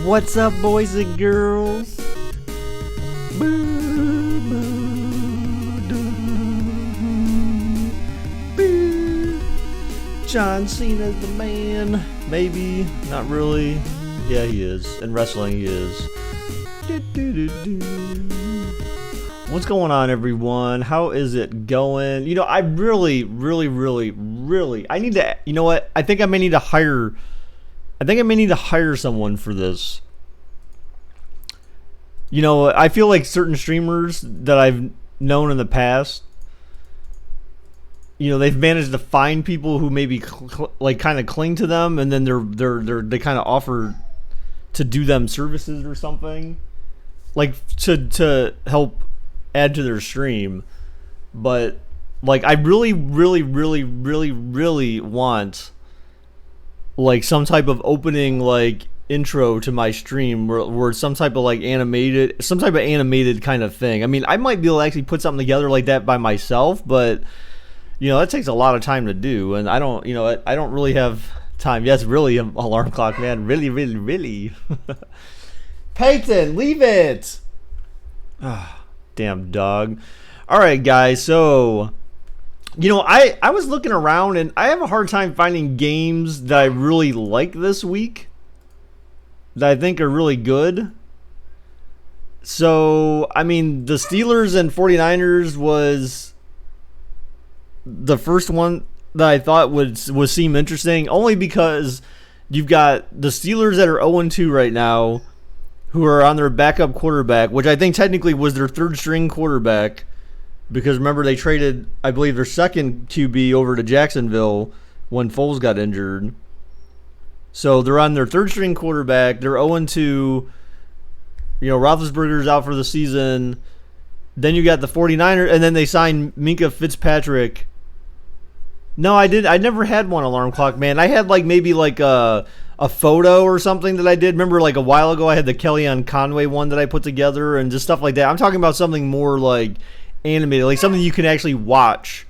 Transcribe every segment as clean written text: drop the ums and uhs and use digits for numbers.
What's up, boys and girls? John Cena's the man. Maybe, not really. Yeah, he is. In wrestling, he is. What's going on, everyone? How is it going? You know, I really, I need to, you know what? I think I may need to hire someone for this. You know, I feel like certain streamers that I've known in the past, you know, they've managed to find people who maybe like kind of cling to them, and then they kind of offer to do them services or something, like to help add to their stream. But like, I really want like some type of opening like intro to my stream where some type of animated kind of thing. I mean, I might be able to actually put something together like that by myself, but you know, that takes a lot of time to do, and I don't really have time. Yes, really, alarm clock man, really. Peyton, leave it. Ah, damn dog. All right, guys. So, you know, I was looking around, and I have a hard time finding games that I really like this week, that I think are really good. So, I mean, the Steelers and 49ers was the first one that I thought would seem interesting, only because you've got the Steelers that are 0-2 right now, who are on their backup quarterback, which I think technically was their third string quarterback, because remember they traded, I believe, their second QB over to Jacksonville when Foles got injured. So they're on their third string quarterback. They're 0-2. You know, Roethlisberger's out for the season. Then you got the 49ers, and then they signed Minkah Fitzpatrick. No, I never had one, alarm clock man. I had maybe a photo or something that I did. Remember, like a while ago, I had the Kellyanne Conway one that I put together and just stuff like that. I'm talking about something more like animated, like something you can actually watch,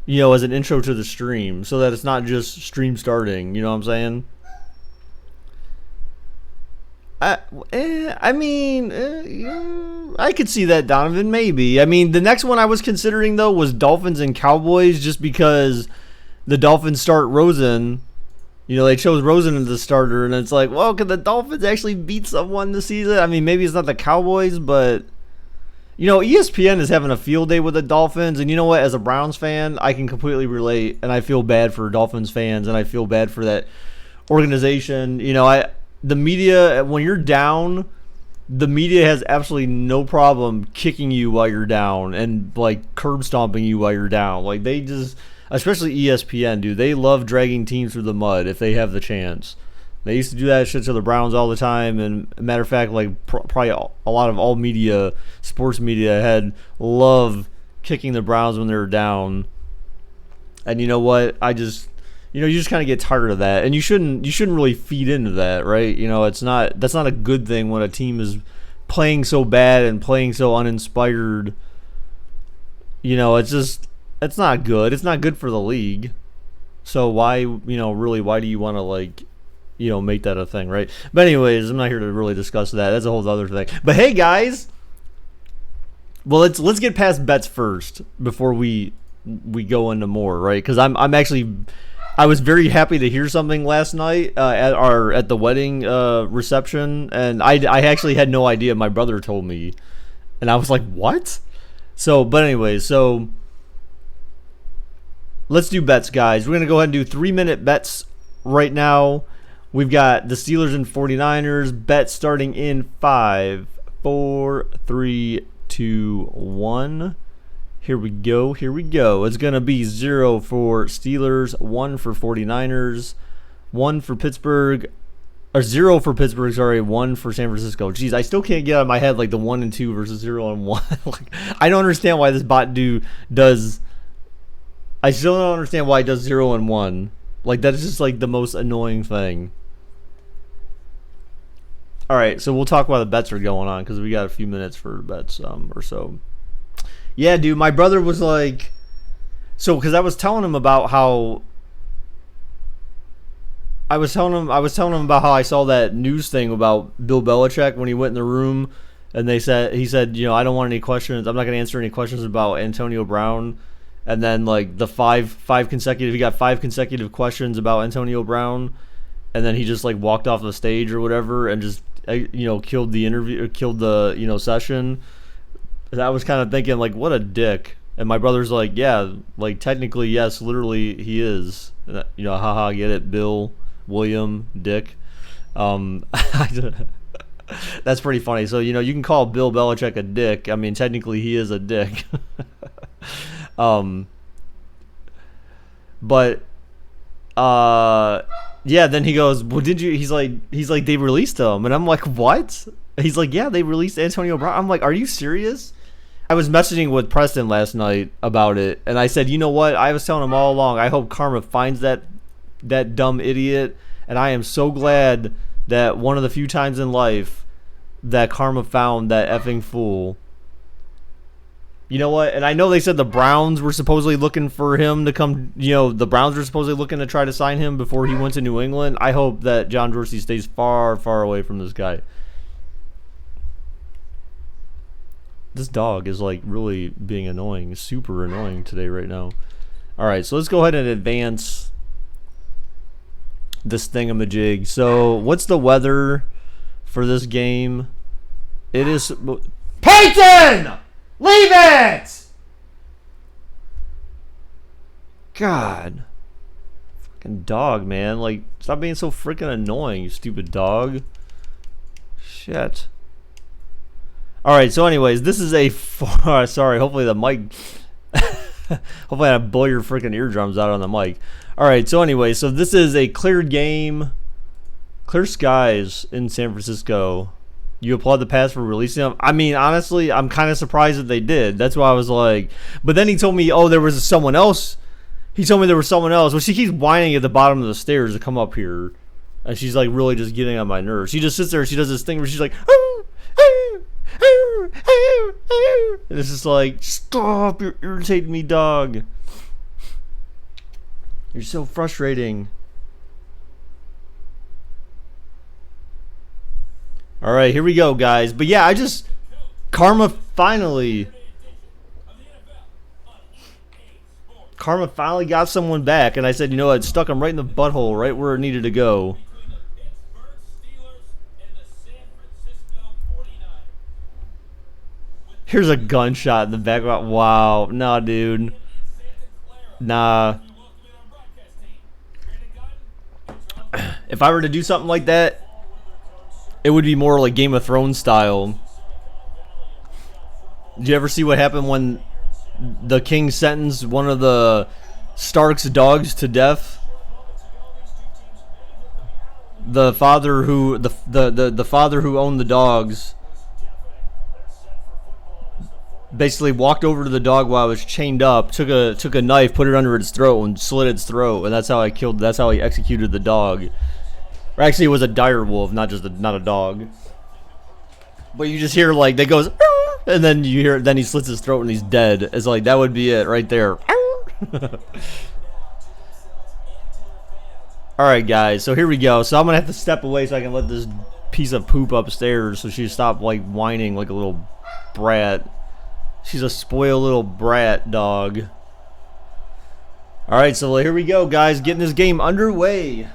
you know, as an intro to the stream, so that it's not just stream starting. You know what I'm saying? I mean, I could see that, Donovan, maybe. I mean, the next one I was considering, though, was Dolphins and Cowboys, just because the Dolphins start Rosen. You know, they chose Rosen as the starter, and it's like, well, can the Dolphins actually beat someone this season? I mean, maybe it's not the Cowboys, but, you know, ESPN is having a field day with the Dolphins, and you know what? As a Browns fan, I can completely relate, and I feel bad for Dolphins fans, and I feel bad for that organization. You know, the media, when you're down, the media has absolutely no problem kicking you while you're down and curb stomping you while you're down. Like, they just, especially ESPN, dude, they love dragging teams through the mud if they have the chance. They used to do that shit to the Browns all the time, and matter of fact, probably a lot of all media, sports media, had love kicking the Browns when they were down. And you know what? You know, you just kind of get tired of that, and you shouldn't really feed into that, right? You know, that's not a good thing when a team is playing so bad and playing so uninspired. You know, it's not good. It's not good for the league. So why do you want to make that a thing, right? But anyways, I'm not here to really discuss that. That's a whole other thing. But hey, guys, well, let's get past bets first before we go into more, right? Because I was very happy to hear something last night at the wedding reception, and I actually had no idea. My brother told me, and I was like, what? So, but anyway, so let's do bets, guys. We're going to go ahead and do 3-minute bets right now. We've got the Steelers and 49ers bet starting in 5, 4, 3, 2, 1. Here we go. It's going to be 0 for Steelers, 1 for 49ers, 1 for Pittsburgh, or 0 for Pittsburgh, sorry, 1 for San Francisco. Jeez, I still can't get out of my head the 1 and 2 versus 0 and 1. I don't understand why this bot does. I still don't understand why it does 0 and 1. That is just the most annoying thing. All right, so we'll talk while the bets are going on, because we got a few minutes for bets or so. Yeah, dude, my brother was because I was telling him about how I was telling him about how I saw that news thing about Bill Belichick when he went in the room, and he said, I don't want any questions. I'm not going to answer any questions about Antonio Brown. And then like the he got 5 consecutive questions about Antonio Brown, and then he just like walked off the stage or whatever and just killed the interview, killed the session. And I was kind of thinking like, what a dick. And my brother's like, yeah, like technically yes, literally he is. And, haha, get it, Bill, William, Dick. That's pretty funny. So you can call Bill Belichick a dick. I mean, technically he is a dick. But yeah, then he goes, well, did you, he's like they released him, and I'm like, what? He's like, yeah, they released Antonio Brown. I'm like, are you serious? I was messaging with Preston last night about it, and I said, you know what, I was telling him all along, I hope karma finds that dumb idiot, and I am so glad that one of the few times in life that karma found that effing fool. You know what? And I know they said the Browns were supposedly looking for him to come. The Browns were supposedly looking to try to sign him before he went to New England. I hope that John Dorsey stays far, far away from this guy. This dog is like really being annoying, super annoying today right now. All right, so let's go ahead and advance this thingamajig. So what's the weather for this game? It is Peyton! Leave it! God. Fucking dog, man. Like, stop being so freaking annoying, you stupid dog. Shit. Alright, so anyways, this is a... Sorry, hopefully the mic... hopefully I blow your freaking eardrums out on the mic. Alright, so anyways, so this is a cleared game. Clear skies in San Francisco. You applaud the Pats for releasing them? I mean, honestly, I'm kind of surprised that they did. That's why I was like... But then he told me, oh, there was someone else. He told me there was someone else. Well, she keeps whining at the bottom of the stairs to come up here. And she's like really just getting on my nerves. She just sits there and she does this thing where she's like... And it's just like, stop, you're irritating me, dog. You're so frustrating. Alright, here we go, guys. But yeah, Karma finally got someone back. And I said, it stuck him right in the butthole, right where it needed to go. Here's a gunshot in the background. Wow. Nah, dude. Nah. If I were to do something like that, it would be more like Game of Thrones style. Did you ever see what happened when the king sentenced one of the Stark's dogs to death? The father who the father who owned the dogs basically walked over to the dog while it was chained up, took a knife, put it under its throat, and slit its throat, and that's how he executed the dog. Or actually, it was a dire wolf, not a dog. But you just hear like that goes, and then you hear, then he slits his throat and he's dead. It's like that would be it right there. All right, guys. So here we go. So I'm gonna have to step away so I can let this piece of poop upstairs so she stop like whining like a little brat. She's a spoiled little brat dog. All right, so here we go, guys. Getting this game underway.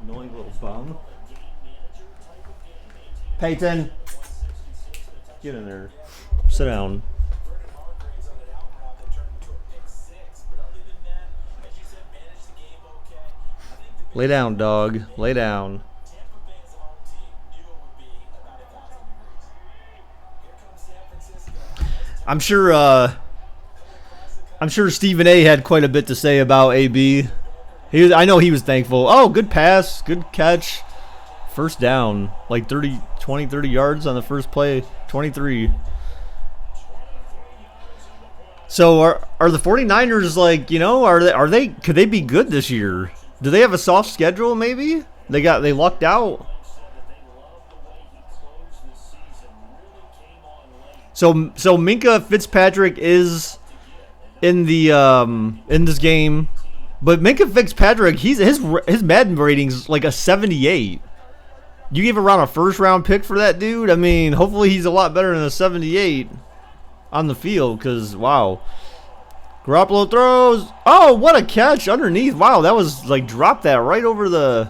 Annoying little bum. Peyton, get in there. Sit down. Lay down, dog. Lay down. I'm sure Stephen A had quite a bit to say about AB. I know he was thankful. Oh, good pass, good catch. First down, like 30 yards on the first play. 23. So are the 49ers like, could they be good this year? Do they have a soft schedule maybe? They lucked out. So Minkah Fitzpatrick is in the in this game, but Minkah Fitzpatrick, his Madden rating's like a 78. You gave around a first round pick for that dude? I mean, hopefully he's a lot better than a 78 on the field, because wow. Garoppolo throws. Oh, what a catch underneath. Wow, that was like, dropped that right over the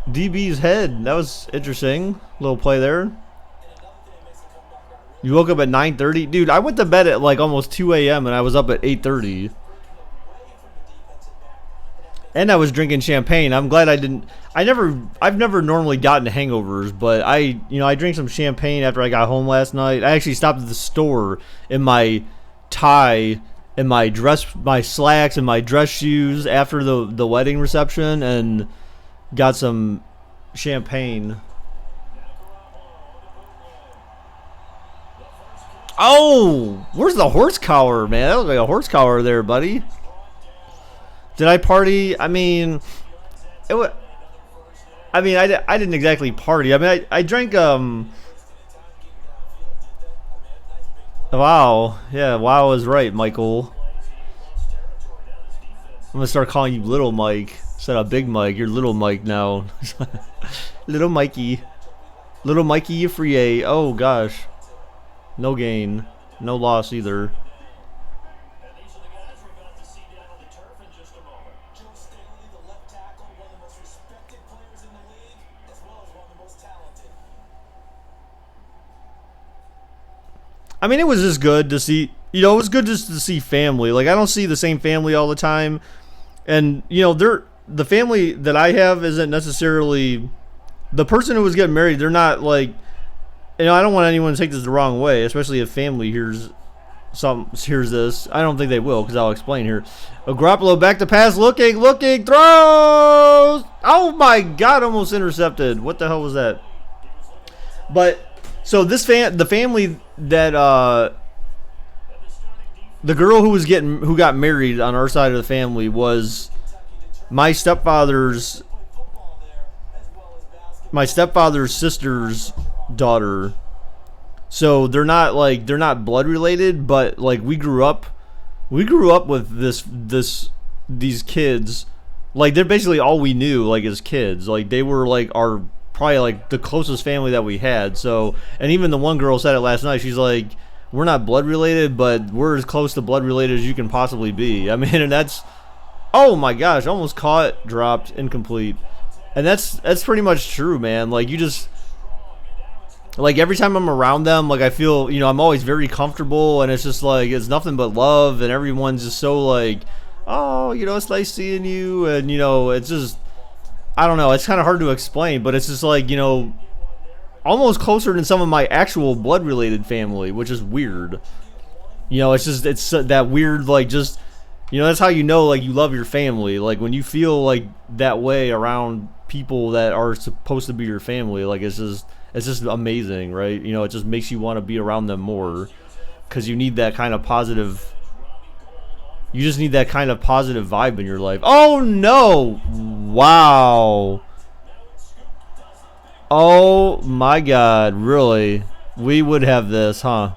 DB's head. That was interesting. Little play there. You woke up at 9:30? Dude, I went to bed at like almost 2 a.m. and I was up at 8:30. And I was drinking champagne. I'm glad I didn't. I've never normally gotten hangovers, but I drank some champagne after I got home last night. I actually stopped at the store in my tie and my slacks and my dress shoes after the wedding reception and got some champagne. Oh, where's the horse collar, man? That was like a horse collar there, buddy. Did I party? I mean, I didn't exactly party. I mean, I drank Wow. Yeah, wow is right, Michael. I'm gonna start calling you Little Mike instead of Big Mike. You're Little Mike now. Little Mikey. Little Mikey, you free A. Oh gosh. No gain. No loss either. I mean, it was just good to see, it was good just to see family. Like, I don't see the same family all the time. And, the family that I have isn't necessarily, the person who was getting married, they're not like, I don't want anyone to take this the wrong way, especially if family hears this. I don't think they will, because I'll explain here. Garoppolo back to pass, looking, throws! Oh my God, almost intercepted. What the hell was that? But, so the family that the girl who got married on our side of the family was my stepfather's sister's daughter. So they're not blood related, but like we grew up with these kids. Like, they're basically all we knew, like, as kids. Like, they were like our probably like the closest family that we had. So, and even the one girl said it last night. She's like, we're not blood related, but we're as close to blood related as you can possibly be. I mean, and that's, oh my gosh, almost caught, dropped, incomplete. And that's pretty much true, man. Like, you just, like, every time I'm around them, like, I feel, I'm always very comfortable, and it's just like, it's nothing but love, and everyone's just so like, oh, it's nice seeing you, and it's just, I don't know, it's kind of hard to explain, but it's just like, almost closer than some of my actual blood related family, which is weird. It's that weird, like, just, that's how like, you love your family. Like, when you feel like that way around people that are supposed to be your family, like, it's just amazing, right? It just makes you want to be around them more, because you need that kind of positive. You just need that kind of positive vibe in your life. Oh no! Wow. Oh my God, really? We would have this, huh?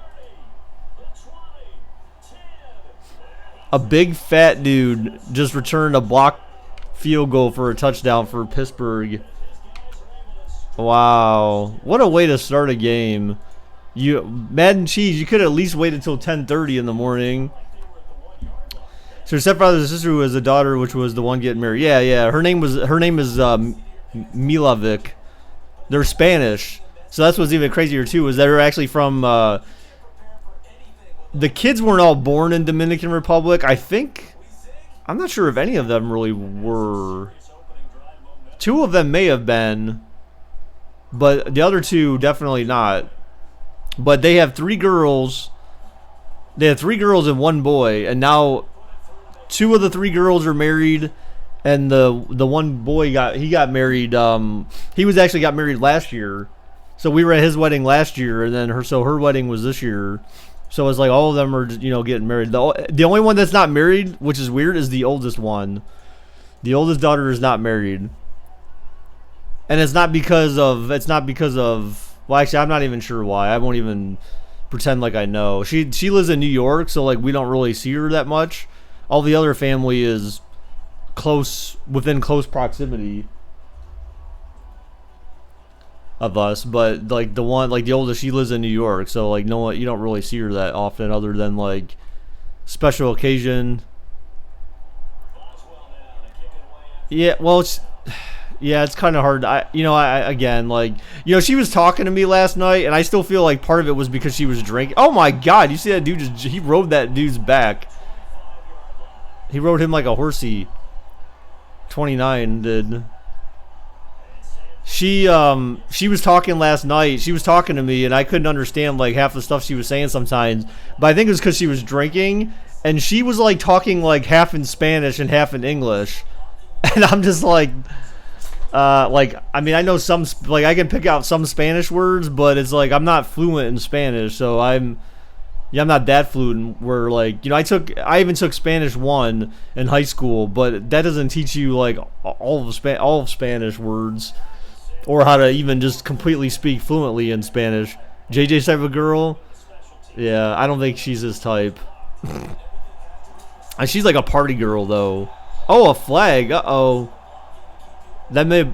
A big fat dude just returned a blocked field goal for a touchdown for Pittsburgh. Wow. What a way to start a game. Madden Cheese, you could at least wait until 10:30 in the morning. So her stepfather's sister who has a daughter, which was the one getting married. Yeah. Her name is Milovic. They're Spanish. So that's what's even crazier too, is that they're actually from the kids weren't all born in Dominican Republic. I think, I'm not sure if any of them really were. 2 of them may have been, but the other 2 definitely not. But they have 3 girls. They have 3 girls and 1 boy, and now 2 of the 3 girls are married, And the one boy got married. He was actually got married last year, so we were at his wedding last year, and then her wedding was this year. So it's like all of them are getting married. The only one that's not married, which is weird, is the oldest one. The oldest daughter is not married, and it's not because of. Well, actually, I'm not even sure why. I won't even pretend like I know. She lives in New York, so like we don't really see her that much. All the other family is within close proximity of us, but like the oldest, she lives in New York, so like no one, you don't really see her that often other than like special occasion. Yeah, well, it's kind of hard. Again, like, she was talking to me last night, and I still feel like part of it was because she was drinking. Oh my God, you see that dude he rode that dude's back. He rode him like a horsey. 29 did. She was talking last night. She was talking to me, and I couldn't understand like half the stuff she was saying sometimes. But I think it was because she was drinking, and she was like talking like half in Spanish and half in English, and I'm just like, I mean, I know some, like I can pick out some Spanish words, but it's like I'm not fluent in Spanish, so I'm not that fluent. Where like I even took Spanish 1 in high school, but that doesn't teach you like all of Spanish words. Or how to even just completely speak fluently in Spanish. JJ's type of girl? Yeah, I don't think she's his type. And she's like a party girl, though. Oh, a flag. Uh-oh. That may...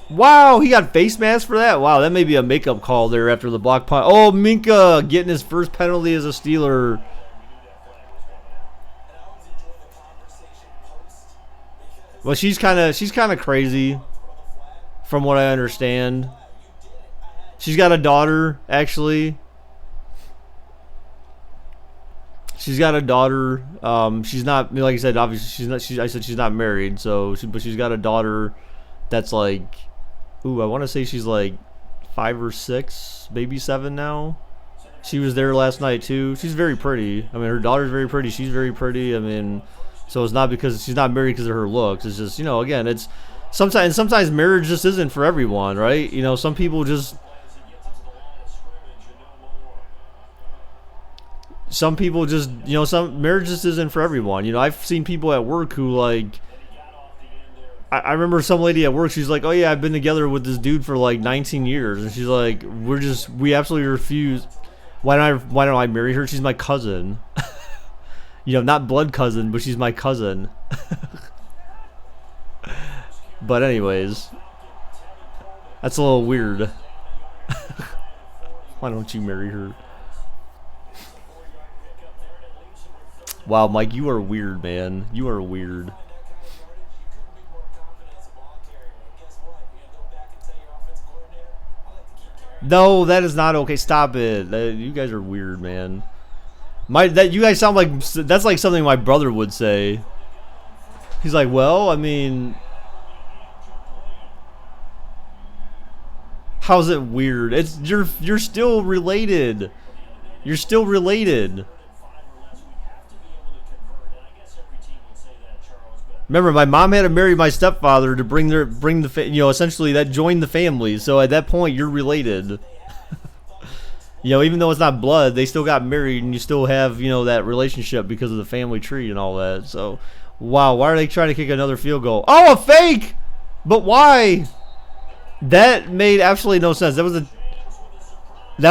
Wow, he got face mask for that? Wow, that may be a makeup call there after the block punt. Oh, Minkah getting his first penalty as a Steeler. Well, she's kind of crazy. From what I understand, she's got a daughter. Actually, she's got a daughter. She's not, like I said. Obviously, she's not. I said she's not married. But she's got a daughter that's like, I want to say she's like 5 or 6, maybe 7 now. She was there last night too. She's very pretty. I mean, her daughter's very pretty. She's very pretty. I mean, so it's not because she's not married because of her looks. It's just again, it's. Sometimes marriage just isn't for everyone, right? Some people just some marriage just isn't for everyone. I've seen people at work who like I remember some lady at work, she's like, "Oh yeah, I've been together with this dude for like 19 years." And she's like, "We absolutely refuse. Why don't I marry her? She's my cousin." Not blood cousin, but she's my cousin. But anyways, that's a little weird. Why don't you marry her? Wow, Mike, you are weird, man. You are weird. No, that is not okay. Stop it. You guys are weird, man. You guys sound like that's like something my brother would say. He's like, well, I mean. How's it weird? It's you're still related. You're still related. Remember, my mom had to marry my stepfather to bring essentially that joined the family. So at that point, you're related. Even though it's not blood, they still got married, and you still have that relationship because of the family tree and all that. So, wow, why are they trying to kick another field goal? Oh, a fake! But why? That made absolutely no sense. That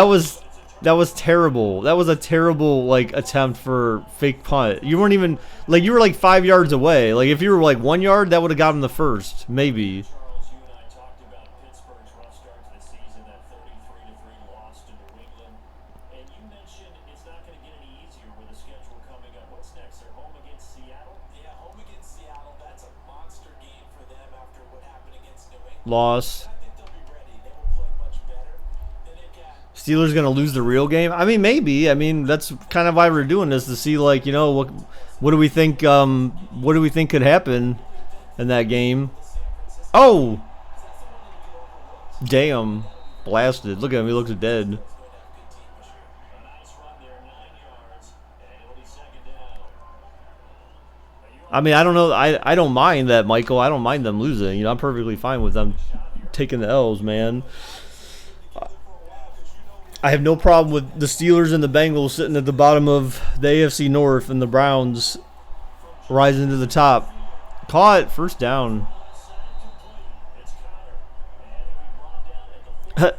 was terrible. That was a terrible like attempt for fake punt. You weren't even like you were like 5 yards away. Like if you were like 1 yard, that would have got him the first, maybe. Loss. Steelers gonna lose the real game? I mean, maybe. I mean, that's kind of why we're doing this, to see like what do we think could happen in that game. Oh, damn, blasted! Look at him. He looks dead. I mean, I don't know. I don't mind that, Michael. I don't mind them losing. You know, I'm perfectly fine with them taking the L's, man. I have no problem with the Steelers and the Bengals sitting at the bottom of the AFC North and the Browns rising to the top. Caught first down.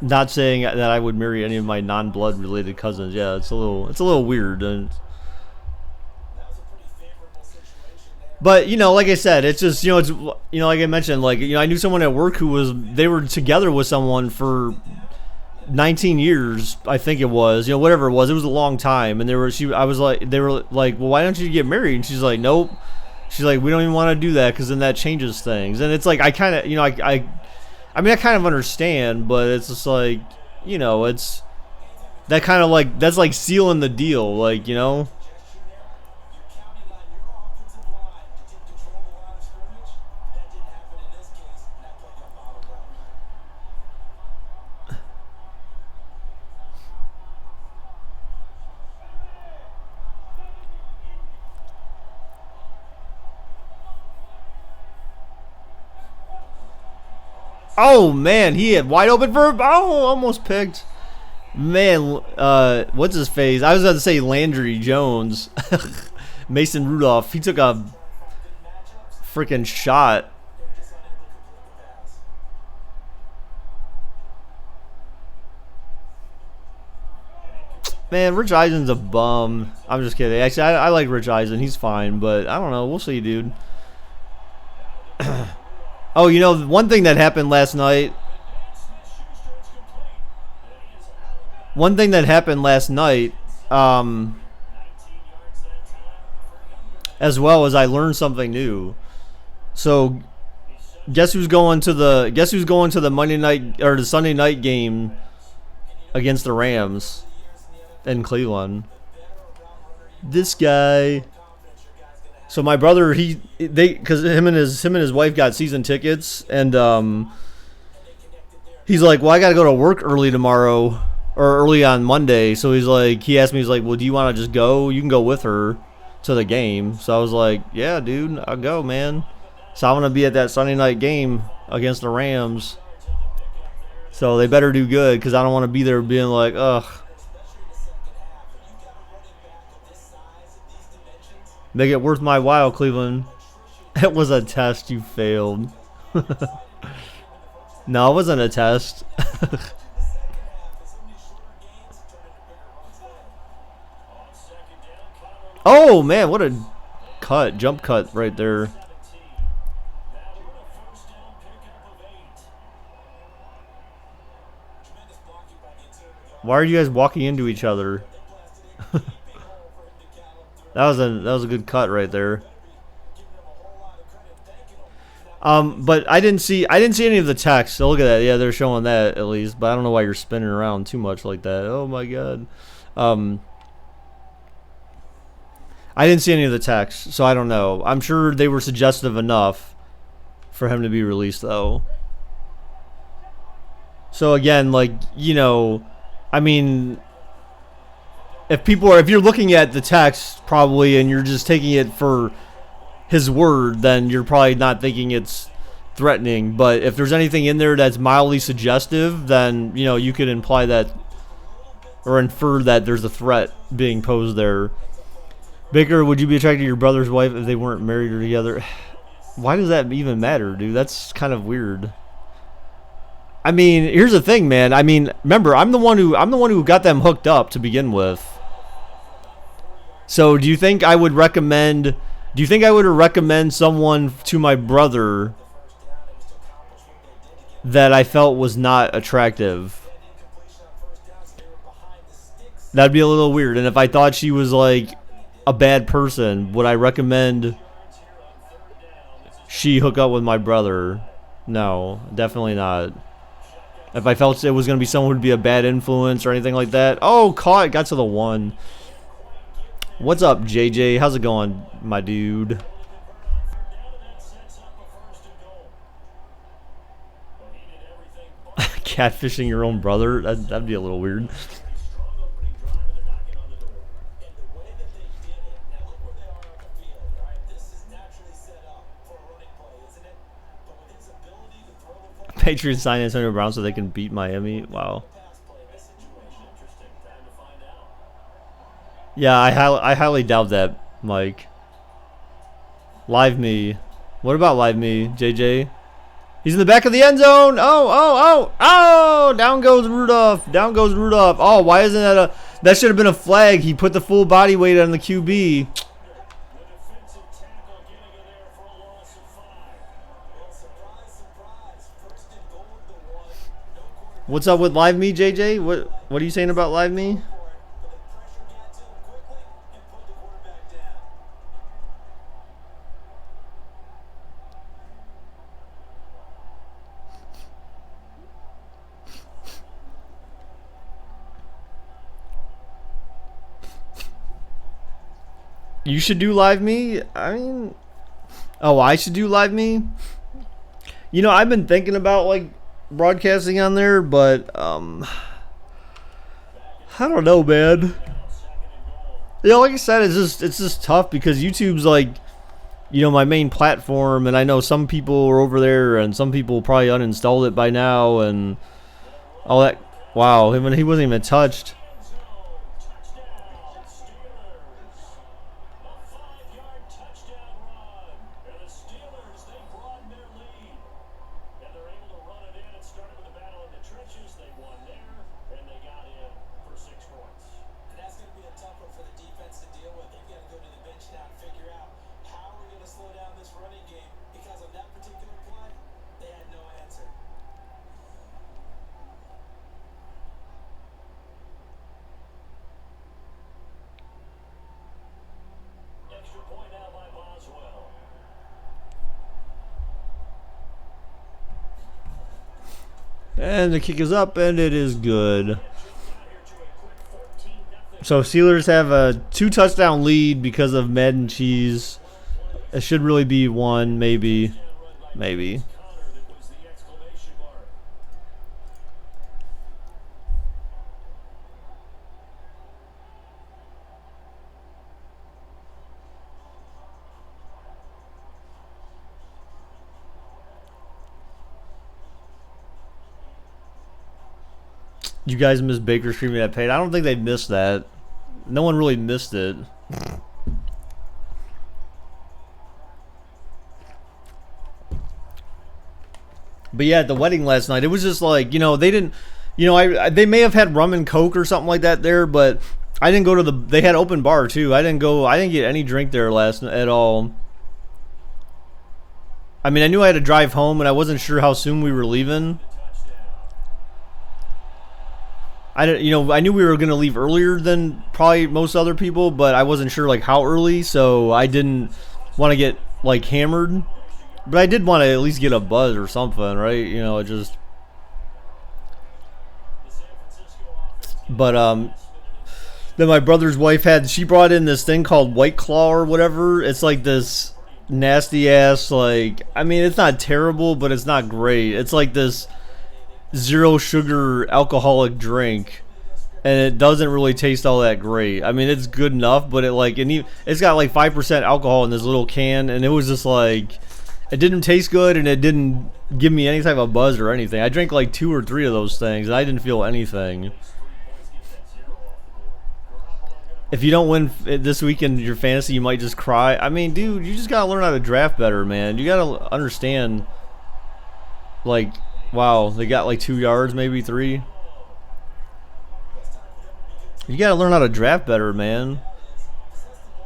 Not saying that I would marry any of my non-blood related cousins. Yeah, it's a little weird. But, you know, like I said, it's just, it's, like I mentioned, like, I knew someone at work they were together with someone for 19 years, I think it was, whatever it was a long time. And they were like, well, why don't you get married? And she's like, nope. She's like, we don't even want to do that because then that changes things. And it's like, I kind of, I mean, I kind of understand, but it's just like, it's that kind of like, that's like sealing the deal, like, Oh man, he had wide open for almost picked. Man, what's his face? I was about to say Landry Jones. Mason Rudolph. He took a freaking shot. Man, Rich Eisen's a bum. I'm just kidding. Actually, I like Rich Eisen. He's fine, but I don't know. We'll see, dude. Oh, one thing that happened last night. As well as I learned something new. So, guess who's going to the Monday night or the Sunday night game against the Rams in Cleveland? This guy. So my brother, because him and his wife got season tickets, and he's like, well, I got to go to work early tomorrow or early on Monday. So he asked me, he's like, well, do you want to just go? You can go with her to the game. So I was like, yeah, dude, I'll go, man. So I'm gonna be at that Sunday night game against the Rams. So they better do good because I don't want to be there being like, ugh. Make it worth my while, Cleveland. It was a test. You failed. No, it wasn't a test. Oh, man. What a jump cut right there. Why are you guys walking into each other? That was a good cut right there. But I didn't see any of the text. So look at that. Yeah, they're showing that at least. But I don't know why you're spinning around too much like that. Oh my god. I didn't see any of the text, so I don't know. I'm sure they were suggestive enough for him to be released, though. So again, like, I mean, if you're looking at the text probably and you're just taking it for his word, then you're probably not thinking it's threatening. But if there's anything in there that's mildly suggestive, then, you could imply that or infer that there's a threat being posed there. Baker, would you be attracted to your brother's wife if they weren't married or together? Why does that even matter, dude? That's kind of weird. I mean, here's the thing, man. I mean, remember, I'm the one who got them hooked up to begin with. So, do you think I would recommend someone to my brother that I felt was not attractive? That'd be a little weird. And if I thought she was like a bad person, would I recommend she hook up with my brother? No, definitely not. If I felt it was going to be someone who would be a bad influence or anything like that. Oh, caught. Got to the one. What's up, JJ? How's it going, my dude? Catfishing your own brother? That'd be a little weird. Patriots sign Antonio Brown so they can beat Miami. Wow. Yeah, I highly doubt that, Mike. Live me. What about live me, JJ? He's in the back of the end zone. Oh! Down goes Rudolph. Down goes Rudolph. Oh, why isn't that a... That should have been a flag. He put the full body weight on the QB. What's up with live me, JJ? What are you saying about live me? You should do live me? I mean... Oh, I should do live me? You know, I've been thinking about, like, broadcasting on there, but, I don't know, man. You know, like I said, it's just tough because YouTube's, like, you know, my main platform, and I know some people are over there, and some people probably uninstalled it by now, and all that. Wow, he wasn't even touched. And the kick is up, and it is good. So Steelers have a 2-touchdown lead because of Madden cheese. It should really be 1, maybe. Maybe. You guys missed Baker streaming that paid. I don't think they missed that. No one really missed it. But yeah, at the wedding last night, it was just like, you know, they didn't, you know, they may have had rum and coke or something like that there, but I didn't go to they had open bar too. I didn't get any drink there last night at all. I mean, I knew I had to drive home, and I wasn't sure how soon we were leaving. I knew we were gonna leave earlier than probably most other people, but I wasn't sure like how early, so I didn't want to get like hammered. But I did want to at least get a buzz or something, right? You know, it just. But then my brother's wife she brought in this thing called White Claw or whatever. It's like this nasty ass, like, I mean, it's not terrible, but it's not great. It's like this zero sugar alcoholic drink, and it doesn't really taste all that great. I mean, it's good enough, but it's got like 5% alcohol in this little can, and it was just like, it didn't taste good, and it didn't give me any type of buzz or anything. I drank like 2 or 3 of those things, and I didn't feel anything. If you don't win this weekend your fantasy, you might just cry. I mean, dude, you just gotta learn how to draft better, man. You gotta understand, like, wow, they got like 2 yards, maybe 3. You gotta learn how to draft better, man.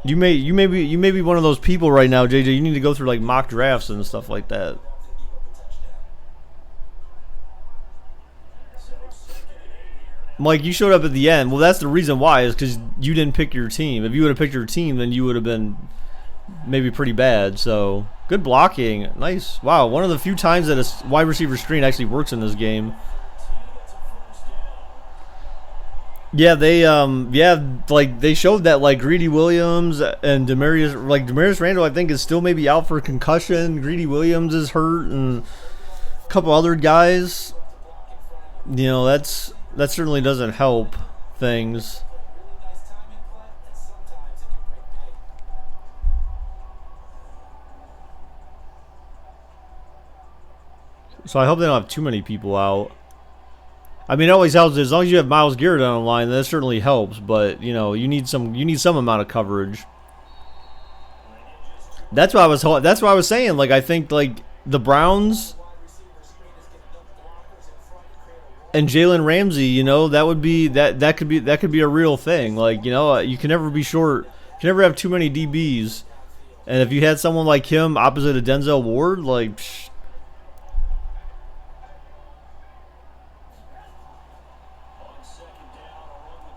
You may be one of those people right now, JJ. You need to go through like mock drafts and stuff like that. Mike, you showed up at the end. Well, that's the reason why, is because you didn't pick your team. If you would have picked your team, then you would have been maybe pretty bad. So, good blocking. Nice. Wow, one of the few times that a wide receiver screen actually works in this game. Yeah, they they showed that like Greedy Williams and Demarius Randall, I think, is still maybe out for concussion. Greedy Williams is hurt, and a couple other guys. You know, that certainly doesn't help things. So I hope they don't have too many people out. I mean, it always helps as long as you have Myles Garrett on the line. That certainly helps, but you know, you need some amount of coverage. That's why I was saying. Like, I think like the Browns and Jalen Ramsey, you know, that could be a real thing. Like, you know, you can never be short. You can never have too many DBs. And if you had someone like him opposite of Denzel Ward, like, psh.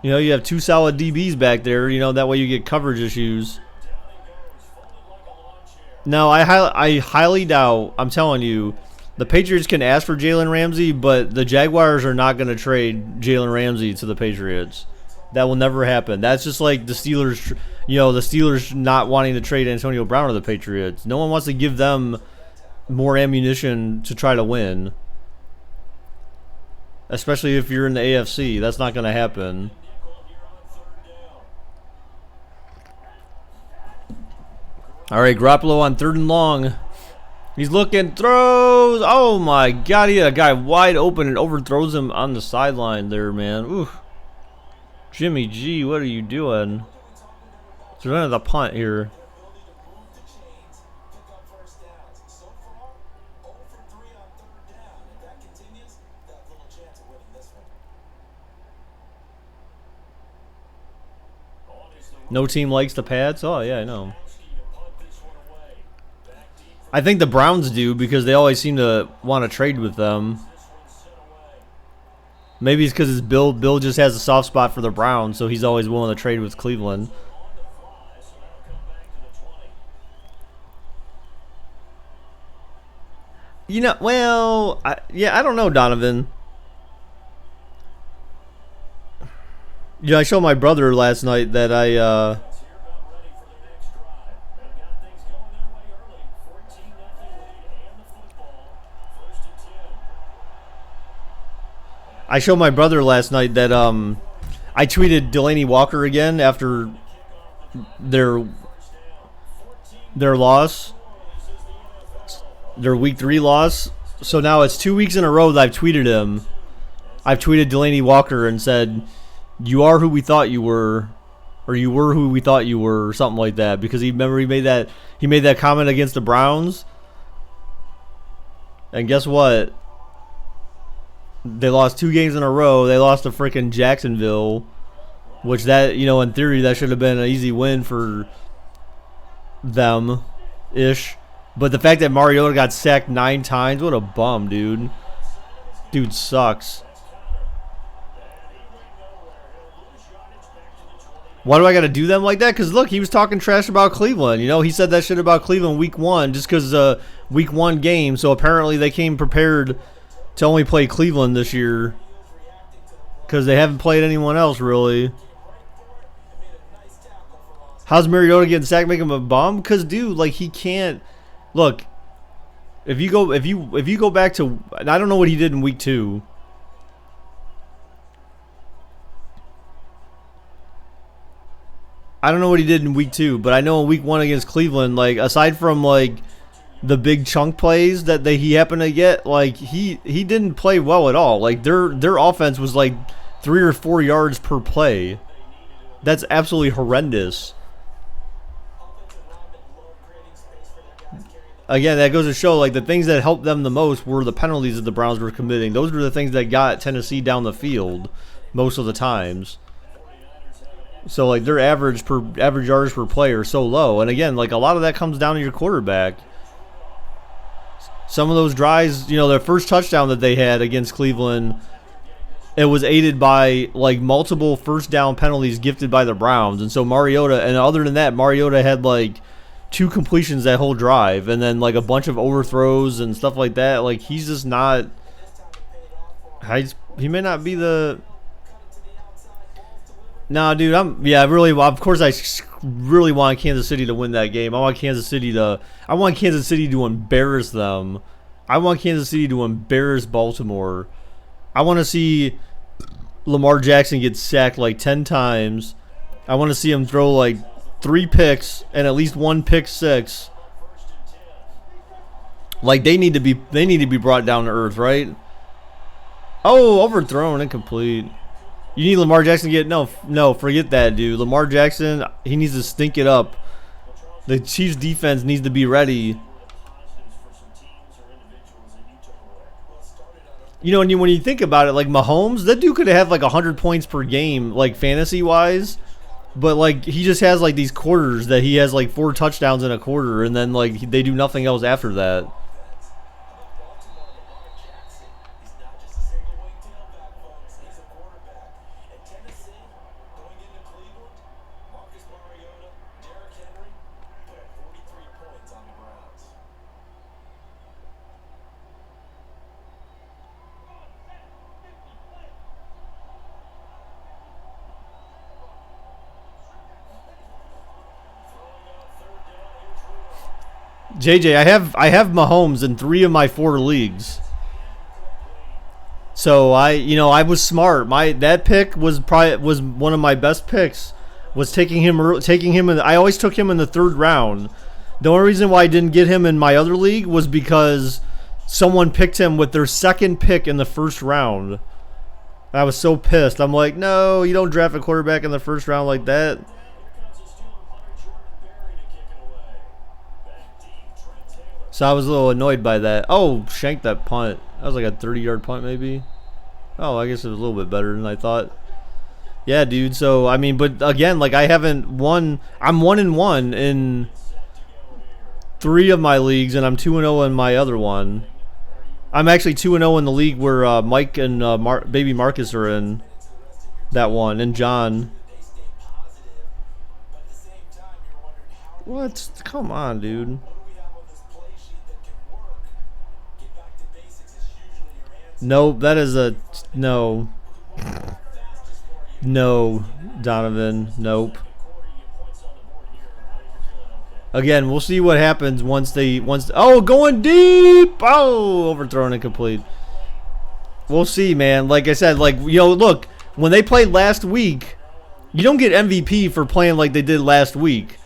You know, you have two solid DBs back there. You know, that way you get coverage issues. No, I highly doubt. I'm telling you, the Patriots can ask for Jalen Ramsey, but the Jaguars are not going to trade Jalen Ramsey to the Patriots. That will never happen. That's just like the Steelers, you know, the Steelers not wanting to trade Antonio Brown to the Patriots. No one wants to give them more ammunition to try to win. Especially if you're in the AFC. That's not going to happen. All right, Garoppolo on 3rd and long. He's looking, throws. Oh, my God. He had a guy wide open and overthrows him on the sideline there, man. Ooh. Jimmy G, what are you doing? So we're going to the punt here. No team likes the pads? Oh, yeah, I know. I think the Browns do because they always seem to want to trade with them. Maybe it's because Bill just has a soft spot for the Browns, so he's always willing to trade with Cleveland. You know, well, I don't know, Donovan. Yeah, I showed my brother last night that I showed my brother last night that I tweeted Delaney Walker again after their loss, their week 3 loss. So now it's 2 weeks in a row that I've tweeted him. I've tweeted Delaney Walker and said, "You are who we thought you were," or "You were who we thought you were," or something like that. Because he made that comment against the Browns, and guess what? They lost 2 games in a row. They lost to freaking Jacksonville, which that, you know, in theory, that should have been an easy win for them-ish. But the fact that Mariota got sacked 9 times, what a bum, dude. Dude sucks. Why do I got to do them like that? Because, look, he was talking trash about Cleveland. You know, he said that shit about Cleveland week 1 just because week 1 game. So apparently they came prepared to only play Cleveland this year because they haven't played anyone else really. How's Mariota getting sacked make him a bum? Because, dude, like, he can't. Look, if you go back to, and I don't know what he did in week 2. I don't know what he did in week 2, but I know in week 1 against Cleveland, like, aside from like the big chunk plays that he happened to get, like, he didn't play well at all. Like, their offense was like 3 or 4 yards per play. That's absolutely horrendous. Again, that goes to show, like, the things that helped them the most were the penalties that the Browns were committing. Those were the things that got Tennessee down the field most of the times. So, like, their average yards per play are so low. And again, like, a lot of that comes down to your quarterback. Some of those drives, you know, their first touchdown that they had against Cleveland, it was aided by, like, multiple first down penalties gifted by the Browns. And so Mariota, and other than that, Mariota had, like, 2 completions that whole drive. And then, like, a bunch of overthrows and stuff like that. Like, he's just not, he may not be the... Nah, dude, of course I really want Kansas City to win that game. I want Kansas City to embarrass them. I want Kansas City to embarrass Baltimore. I want to see Lamar Jackson get sacked like 10 times. I want to see him throw like 3 picks and at least 1 pick six. Like they need to be brought down to earth, right? Oh, overthrown, incomplete. You need Lamar Jackson to get no, forget that, dude. Lamar Jackson, he needs to stink it up. The Chiefs defense needs to be ready. You know, when you think about it, like Mahomes, that dude could have like 100 points per game, like fantasy wise. But like he just has like these quarters that he has like 4 touchdowns in a quarter, and then like they do nothing else after that. JJ, I have Mahomes in 3 of my 4 leagues. So I was smart. That pick was one of my best picks. Was taking him in. I always took him in the 3rd round. The only reason why I didn't get him in my other league was because someone picked him with their 2nd pick in the 1st round. I was so pissed. I'm like, no, you don't draft a quarterback in the 1st round like that. So I was a little annoyed by that. Oh, shanked that punt. That was like a 30-yard punt maybe. Oh, I guess it was a little bit better than I thought. Yeah, dude. So, I mean, but again, like I haven't won. I'm 1-1 in 3 of my leagues, and I'm 2-0 in my other one. I'm actually 2-0 in the league where Mike and baby Marcus are in. That one, and John. What? Come on, dude. Nope, that is a no. No, Donovan. Nope. Again, we'll see what happens once oh, going deep. Oh, overthrown incomplete. We'll see, man. Like I said, like look, when they played last week, you don't get MVP for playing like they did last week.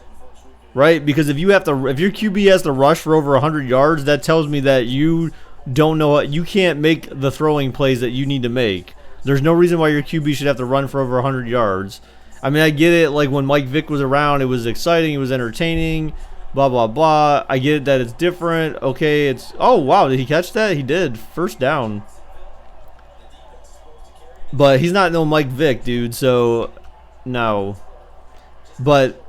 Right? Because if your QB has to rush for over 100 yards, that tells me that you don't know you can't make the throwing plays that you need to make. There's no reason why your QB should have to run for over 100 yards. I mean, I get it. Like when Mike Vick was around, it was exciting, it was entertaining, blah blah blah. I get it that it's different. Okay, it's oh wow, did he catch that? He did. First down. But he's not no Mike Vick, dude. So no. But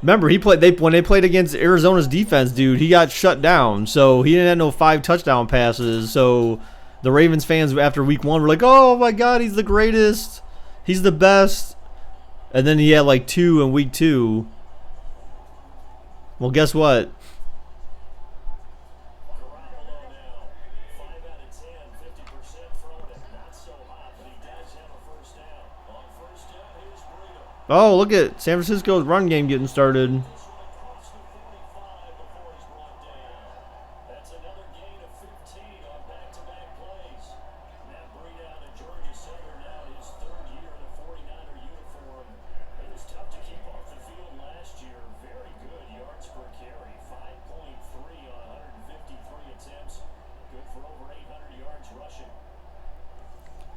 remember, when they played against Arizona's defense, dude, he got shut down. So he didn't have no 5 touchdown passes. So the Ravens fans after week 1 were like, "Oh my God, he's the greatest. He's the best." And then he had like 2 in week 2. Well, guess what? Oh, look at San Francisco's run game getting started.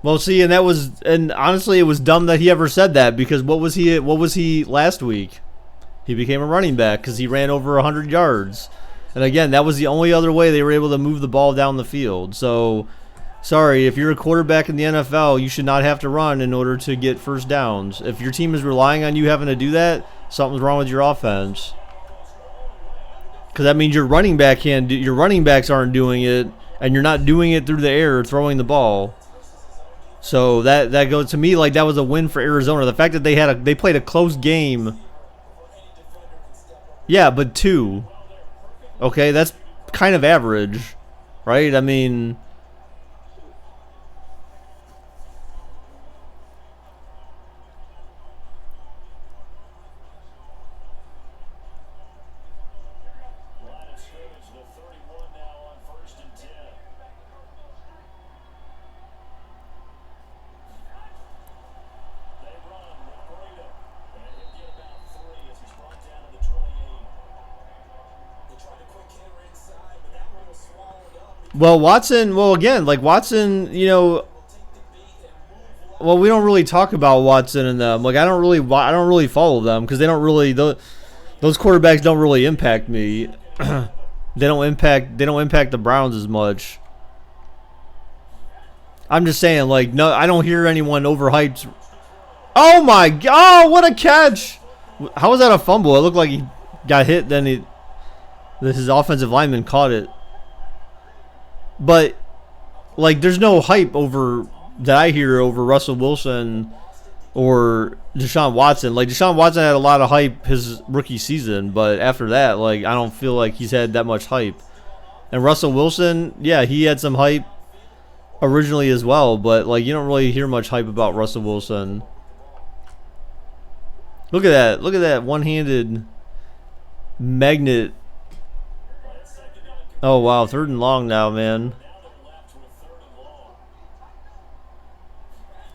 Well, see, and honestly, it was dumb that he ever said that because what was he last week? He became a running back because he ran over 100 yards. And again, that was the only other way they were able to move the ball down the field. So, sorry, if you're a quarterback in the NFL, you should not have to run in order to get first downs. If your team is relying on you having to do that, something's wrong with your offense. Because that means your running backs aren't doing it, and you're not doing it through the air or throwing the ball. So that goes to me like that was a win for Arizona. The fact that they played a close game. Yeah, but 2. Okay, that's kind of average, right? I mean, Well, Watson. Well, again, like Watson, you know. Well, we don't really talk about Watson and them. Like, I don't really follow them because they don't really. Those quarterbacks don't really impact me. They don't impact the Browns as much. I'm just saying, like, no, I don't hear anyone overhyped. Oh my god! Oh, what a catch! How was that a fumble? It looked like he got hit. Then his offensive lineman caught it. But like, there's no hype over that I hear over Russell Wilson or Deshaun Watson. Like, Deshaun Watson had a lot of hype his rookie season, but after that, like, I don't feel like he's had that much hype. And Russell Wilson, yeah, he had some hype originally as well, but like, you don't really hear much hype about Russell Wilson. Look at that. Look at that one-handed magnet. Oh, wow. 3rd and long now, man.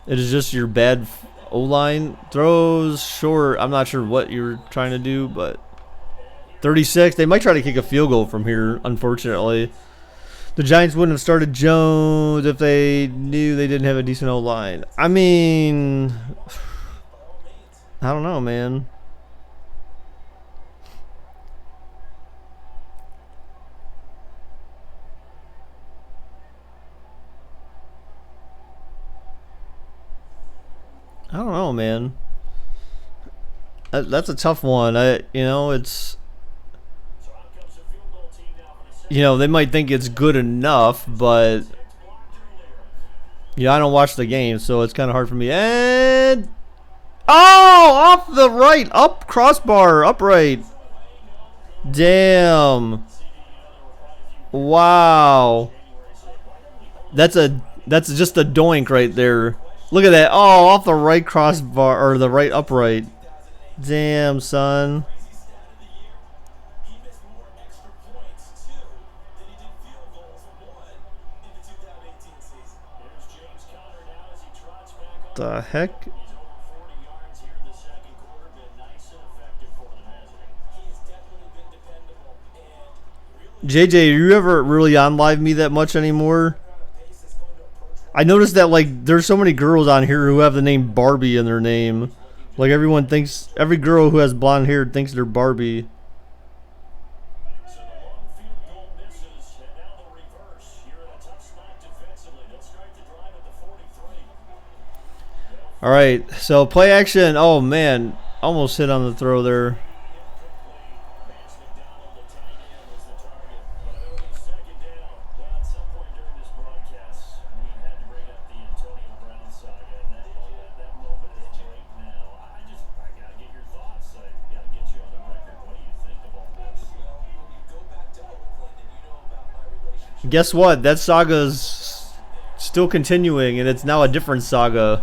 It is just your bad O-line. Throws short. I'm not sure what you're trying to do, but 36. They might try to kick a field goal from here, unfortunately. The Giants wouldn't have started Jones if they knew they didn't have a decent O-line. I mean, I don't know, man. I don't know, man. That's a tough one. It's, they might think it's good enough, but I don't watch the game, so it's kind of hard for me. And off the right, up crossbar, upright. Damn. Wow. That's just a doink right there. Look at that. Oh, off the right crossbar, or the right upright. Damn, son. The heck? JJ, are you ever really on Live Me that much anymore? I noticed that, like, there's so many girls on here who have the name Barbie in their name. Like, every girl who has blonde hair thinks they're Barbie. All right, so play action. Oh, man. Almost hit on the throw there. Guess what? That saga's still continuing, and it's now a different saga.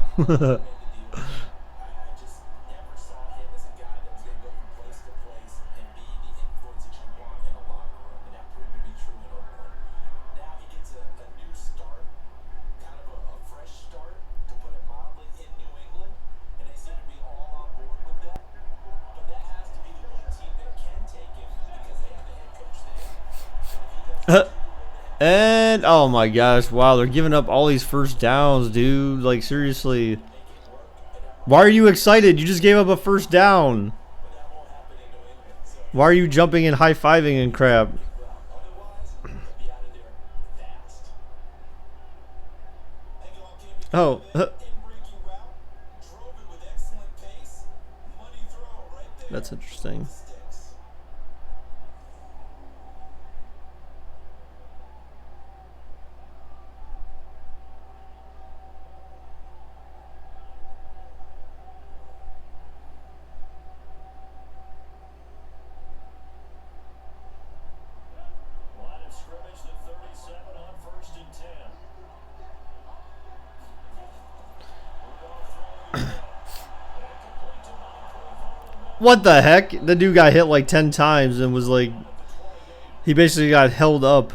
And oh my gosh, wow, they're giving up all these first downs, dude. Like, seriously. Why are you excited? You just gave up a first down. Why are you jumping and high-fiving and crap? Oh. That's interesting. What the heck? The dude got hit like 10 times and was like, he basically got held up.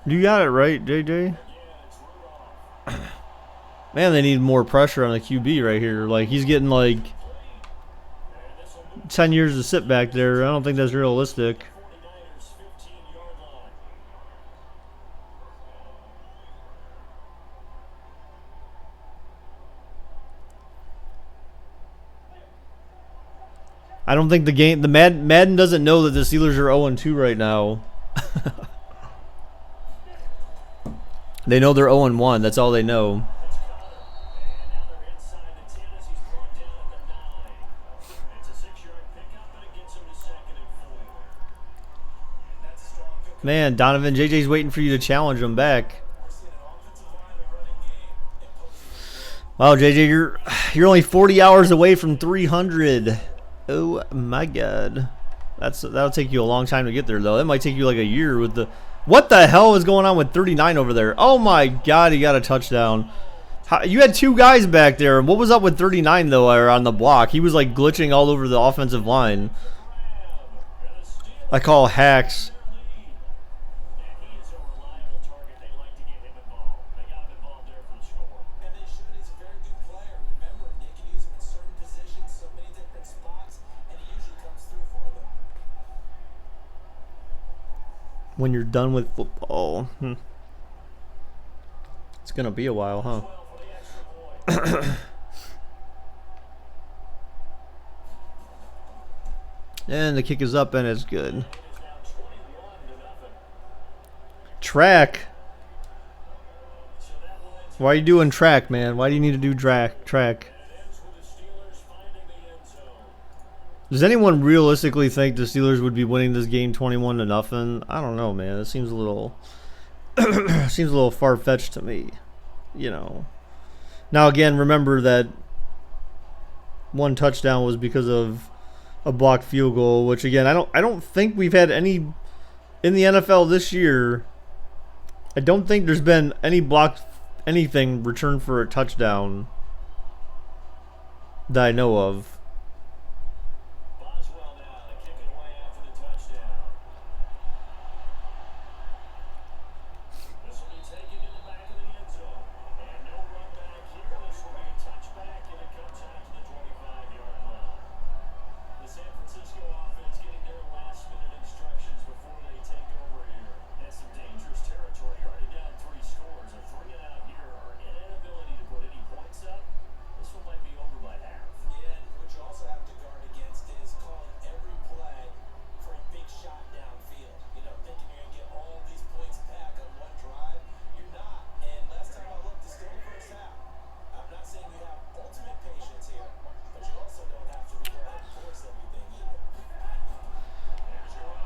You got it right, JJ. Man, they need more pressure on the QB right here. Like, he's getting like 10 years to sit back there. I don't think that's realistic. I don't think the Madden doesn't know that the Steelers are 0-2 right now. They know they're 0-1. That's all they know. Man, Donovan, JJ's waiting for you to challenge him back. Wow, JJ, you're only 40 hours away from 300. Oh my God, that'll take you a long time to get there though. That might take you like a year with the. What the hell is going on with 39 over there? Oh my God, he got a touchdown. You had two guys back there. What was up with 39 though? On the block, he was like glitching all over the offensive line. I call hacks. When you're done with football. It's going to be a while, huh? And the kick is up and it's good. Track. Why are you doing track, man? Why do you need to do track? Does anyone realistically think the Steelers would be winning this game 21-0? I don't know, man. It seems a little seems a little far-fetched to me, you know. Now again, remember that one touchdown was because of a blocked field goal, which again, I don't think we've had any in the NFL this year. I don't think there's been any blocked anything returned for a touchdown that I know of.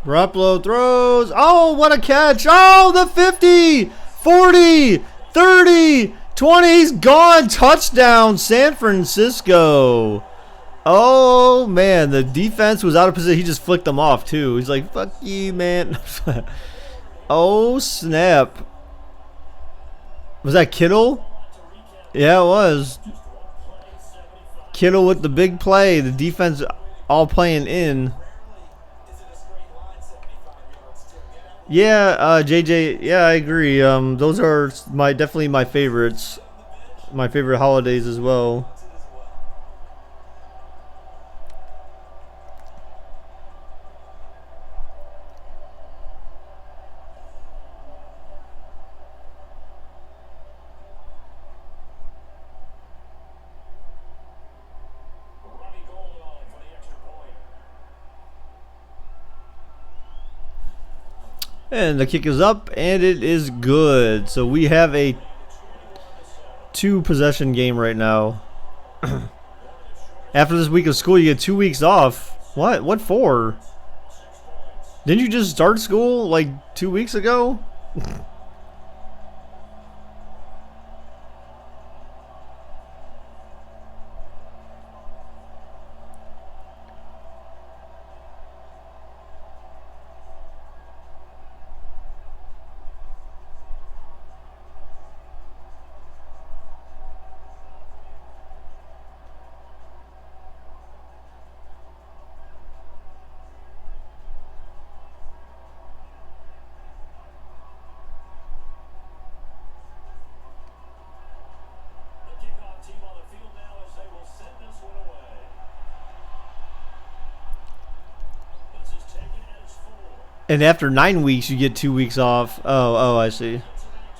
Garoppolo throws. Oh, what a catch. Oh, the 50, 40, 30, 20. He's gone. Touchdown, San Francisco. Oh, man. The defense was out of position. He just flicked them off, too. He's like, fuck you, man. Oh, snap. Was that Kittle? Yeah, it was. Kittle with the big play. The defense all playing in. Yeah, JJ. Yeah, I agree. Those are definitely my favorites. My favorite holidays as well. And the kick is up, and it is good. So we have a 2-possession game right now. After this week of school, you get 2 weeks off. What? What for? Didn't you just start school like 2 weeks ago? And after 9 weeks, you get 2 weeks off. Oh, I see.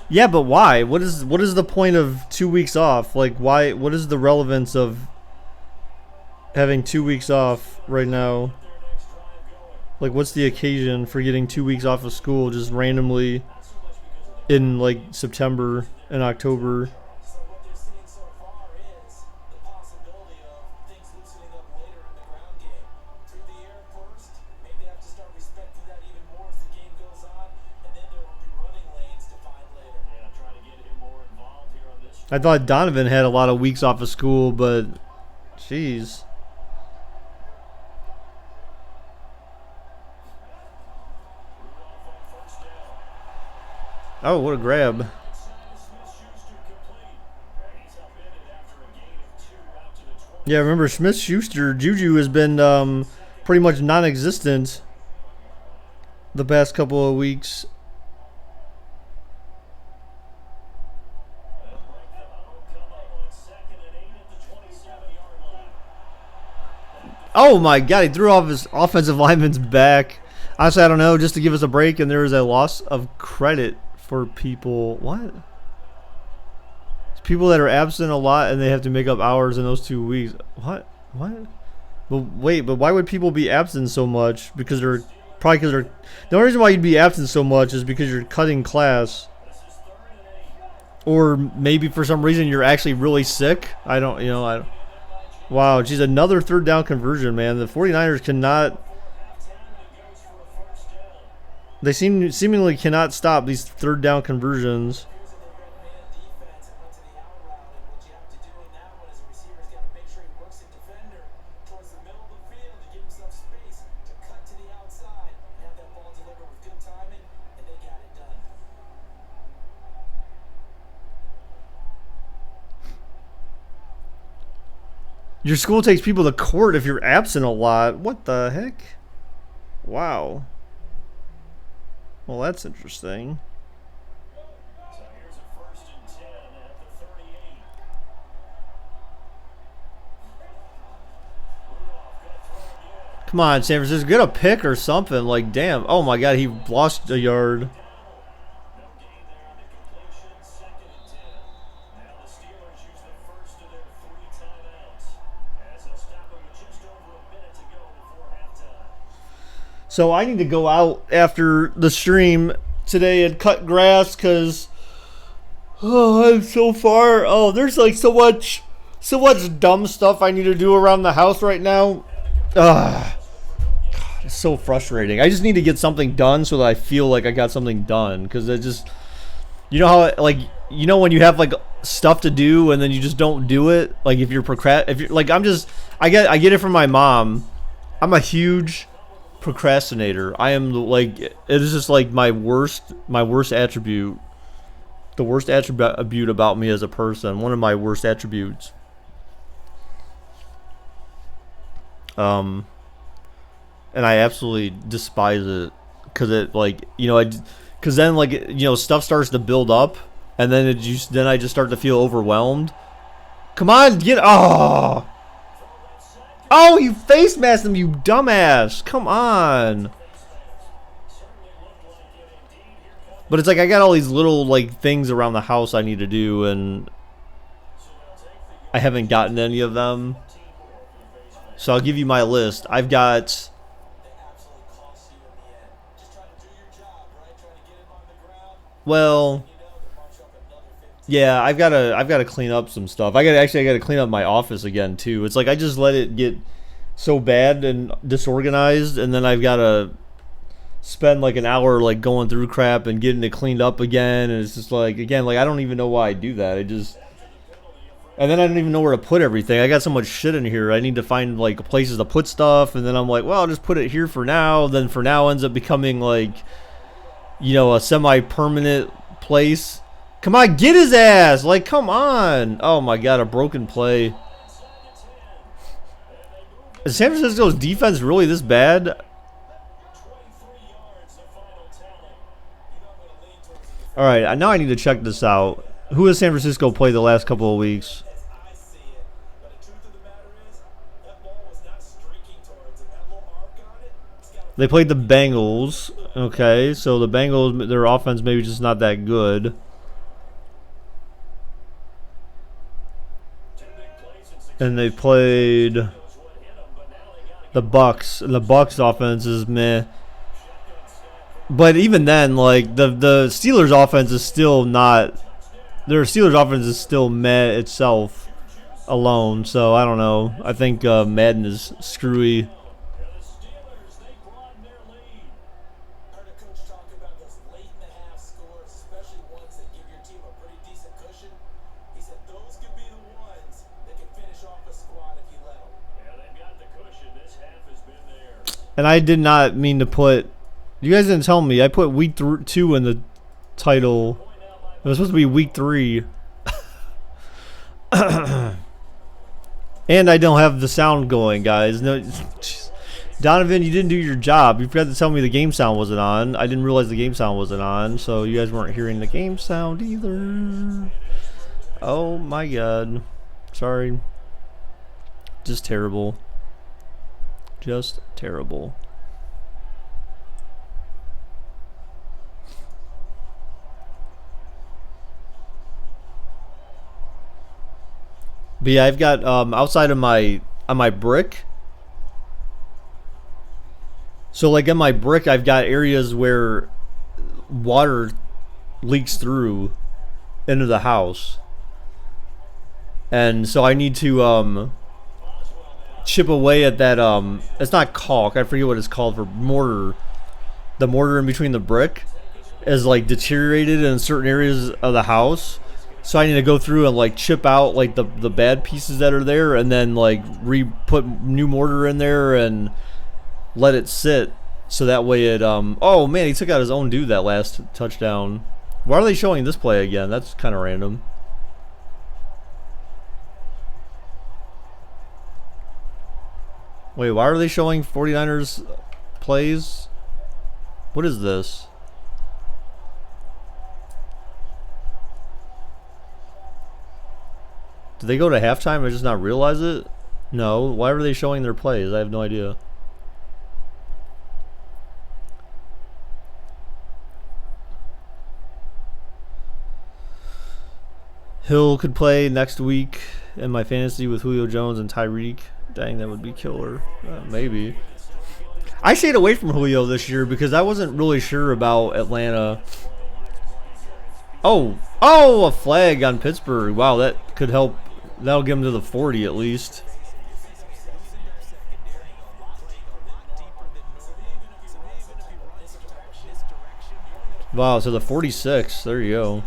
Yeah, but why? What is the point of 2 weeks off? Like, why? What is the relevance of having 2 weeks off right now? Like, what's the occasion for getting 2 weeks off of school just randomly in like September and October? I thought Donovan had a lot of weeks off of school, but jeez. Oh, what a grab. Yeah, remember Smith-Schuster, Juju has been pretty much non-existent the past couple of weeks. Oh my god, he threw off his offensive lineman's back. Honestly, I don't know, just to give us a break, and there is a loss of credit for people. What? It's people that are absent a lot and they have to make up hours in those 2 weeks. What? But wait, but why would people be absent so much? Because they're probably the only reason why you'd be absent so much is because you're cutting class. Or maybe for some reason you're actually really sick. I don't. Wow, geez, another third down conversion, man. The 49ers cannot... They seemingly cannot stop these third down conversions. Your school takes people to court if you're absent a lot. What the heck? Wow. Well, that's interesting. Come on, San Francisco. Get a pick or something. Like, damn. Oh, my God. He lost a yard. So I need to go out after the stream today and cut grass because I'm so far. Oh, there's like so much dumb stuff I need to do around the house right now. God, it's so frustrating. I just need to get something done so that I feel like I got something done, because it just, you know how, like, you know when you have like stuff to do and then you just don't do it. Like if you're like, I get it from my mom. I'm a huge procrastinator. I am like, it is just like my worst attribute. The worst attribute about me as a person. One of my worst attributes. And I absolutely despise it because it, like, you know, because then, like, you know, stuff starts to build up and then then I just start to feel overwhelmed. Come on, Oh, you face masked him, you dumbass. Come on. But it's like I got all these little, like, things around the house I need to do, and I haven't gotten any of them. So I'll give you my list. I've got... Well... Yeah, I've got to clean up some stuff. I got to clean up my office again too. It's like I just let it get so bad and disorganized, and then I've got to spend like an hour like going through crap and getting it cleaned up again, and it's just like, again, like I don't even know why I do that. And then I don't even know where to put everything. I got so much shit in here. I need to find like places to put stuff, and then I'm like, well, I'll just put it here for now. Then for now ends up becoming like, you know, a semi-permanent place. Come on, get his ass! Like, come on! Oh my God, a broken play. Is San Francisco's defense really this bad? Alright, now I need to check this out. Who has San Francisco played the last couple of weeks? They played the Bengals. Okay, so the Bengals, their offense maybe just not that good. And they played the Bucks. And the Bucks offense is meh. But even then, like the Steelers offense is still not. Their Steelers offense is still meh itself alone. So I don't know. I think Madden is screwy. And I did not mean to put. You guys didn't tell me. I put week 2 in the title. It was supposed to be week 3. And I don't have the sound going, guys. No, Donovan, you didn't do your job. You forgot to tell me the game sound wasn't on. I didn't realize the game sound wasn't on, so you guys weren't hearing the game sound either. Oh my god. Sorry. Just terrible. Just terrible. But yeah, I've got outside of my brick. So like in my brick, I've got areas where water leaks through into the house, and so I need to chip away at that. It's not caulk. I forget what it's called for mortar. The mortar in between the brick is like deteriorated in certain areas of the house. So I need to go through and like chip out like the bad pieces that are there, and then like put new mortar in there and let it sit, so that way it oh man, he took out his own dude that last touchdown. Why are they showing this play again? That's kind of random. Wait, why are they showing 49ers plays? What is this? Did they go to halftime and just not realize it? No. Why were they showing their plays? I have no idea. Hill could play next week in my fantasy with Julio Jones and Tyreek. Dang, that would be killer. Maybe. I stayed away from Julio this year because I wasn't really sure about Atlanta. Oh, a flag on Pittsburgh. Wow, that could help. That'll get him to the 40 at least. Wow, so the 46. There you go.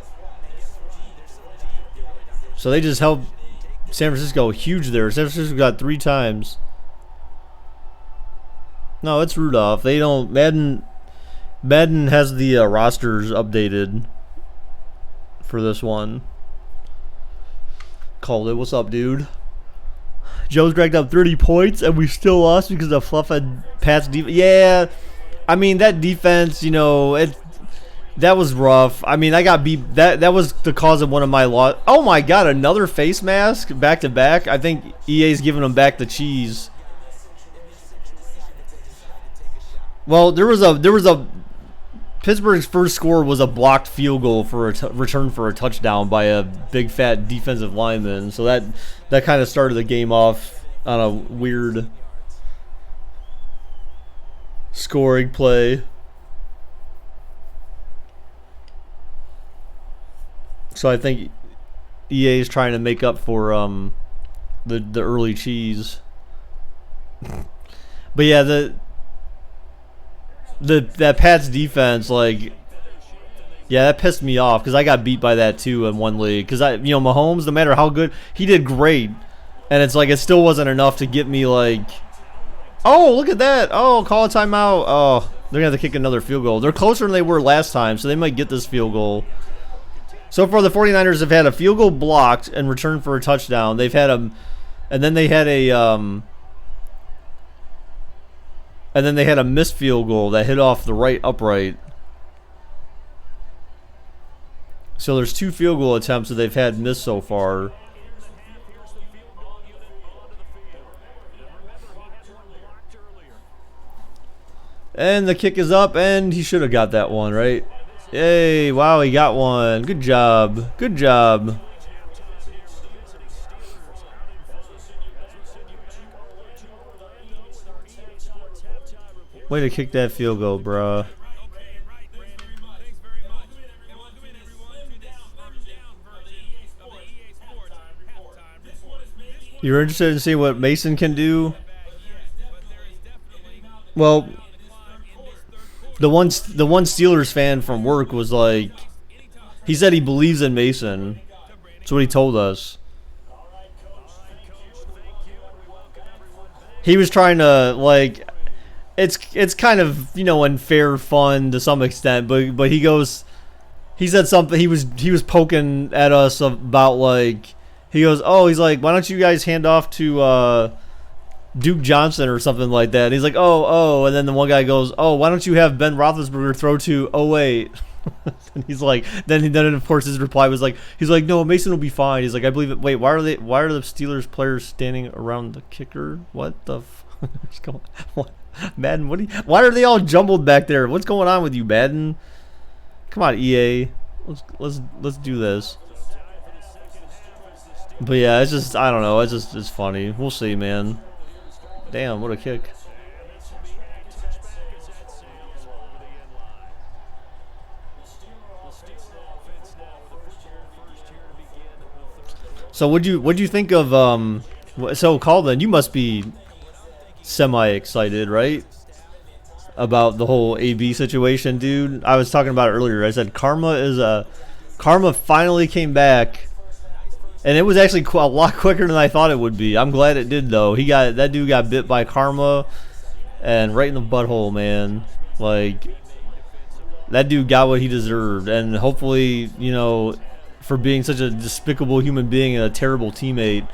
So they just helped San Francisco huge there. San Francisco got 3 times. No, it's Rudolph. They don't. Madden has the rosters updated for this one. Called it. What's up, dude? Joe's racked up 30 points and we still lost because of Fluff and Pat's defense. Yeah, I mean that defense. You know that was rough. I mean, I got beat. That was the cause of one of my loss. Oh my god, another face mask back to back. I think EA's giving them back the cheese. Well, there was a Pittsburgh's first score was a blocked field goal for a return for a touchdown by a big fat defensive lineman. So that kind of started the game off on a weird scoring play. So I think EA is trying to make up for the early cheese. But yeah, that Pats defense, like, yeah, that pissed me off because I got beat by that too in one league. Because Mahomes, no matter how good, he did great, and it's like it still wasn't enough to get me like, oh look at that, oh call a timeout, oh they're gonna have to kick another field goal. They're closer than they were last time, so they might get this field goal. So far, the 49ers have had a field goal blocked and returned for a touchdown. They've had and then they had a missed field goal that hit off the right upright. So there's 2 field goal attempts that they've had missed so far. And the kick is up, and he should have got that one, right? Yay, wow, he got one. Good job. Good job. Way to kick that field goal, bruh. You're interested in seeing what Mason can do? Well, the one Steelers fan from work was like, he said he believes in Mason. That's what he told us. He was trying to, like, it's kind of, you know, unfair fun to some extent, but he said something, he was poking at us about, like, he goes, oh, he's like, why don't you guys hand off to Duke Johnson or something like that. And he's like, oh, and then the one guy goes, oh, why don't you have Ben Roethlisberger throw to 08? And he's like, then of course his reply was like, he's like, no, Mason will be fine. He's like, I believe it. Wait, why are the Steelers players standing around the kicker? What the what's going on? What? Madden, why are they all jumbled back there? What's going on with you, Madden? Come on, EA. Let's do this. But yeah, it's just, I don't know, it's funny. We'll see, man. Damn, what a kick. So what'd you think of so Calden, you must be semi excited, right? About the whole AB situation, dude. I was talking about it earlier. I said Karma finally came back. And it was actually a lot quicker than I thought it would be. I'm glad it did, though. That dude got bit by Karma, and right in the butthole, man. Like, that dude got what he deserved, and hopefully, you know, for being such a despicable human being and a terrible teammate,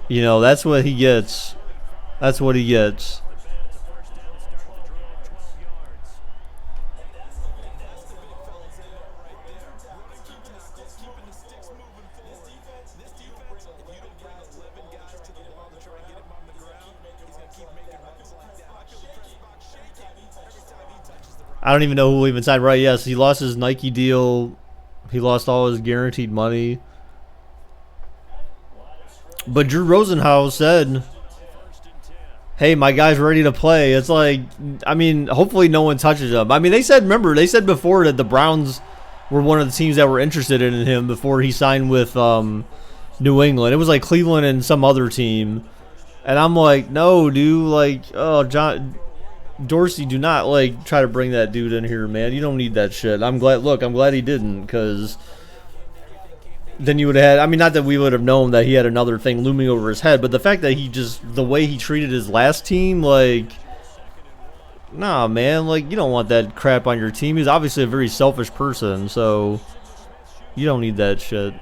you know, that's what he gets. That's what he gets. I don't even know who even signed. Right, yes, he lost his Nike deal. He lost all his guaranteed money. But Drew Rosenhaus said, hey, my guy's ready to play. It's like, I mean, hopefully no one touches him. I mean, they said before that the Browns were one of the teams that were interested in him before he signed with New England. It was like Cleveland and some other team. And I'm like, no, dude, like, oh, John Dorsey, do not, like, try to bring that dude in here, man. You don't need that shit. I'm glad he didn't, because then you would have had, I mean, not that we would have known that he had another thing looming over his head, but the fact that the way he treated his last team, like, nah, man, like, you don't want that crap on your team. He's obviously a very selfish person, so you don't need that shit.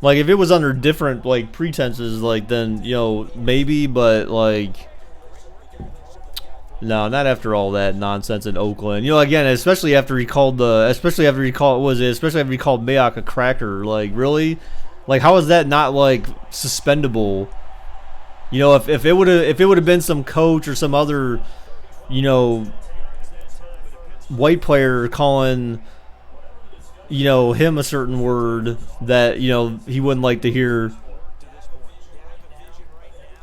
Like, if it was under different, like, pretenses, like, then, you know, maybe, but, like, no, not after all that nonsense in Oakland. You know, again, especially after he called Mayock a cracker. Like, really? Like, how is that not, like, suspendable? You know, if it would have been some coach or some other, you know, white player calling, you know, him a certain word that, you know, he wouldn't like to hear,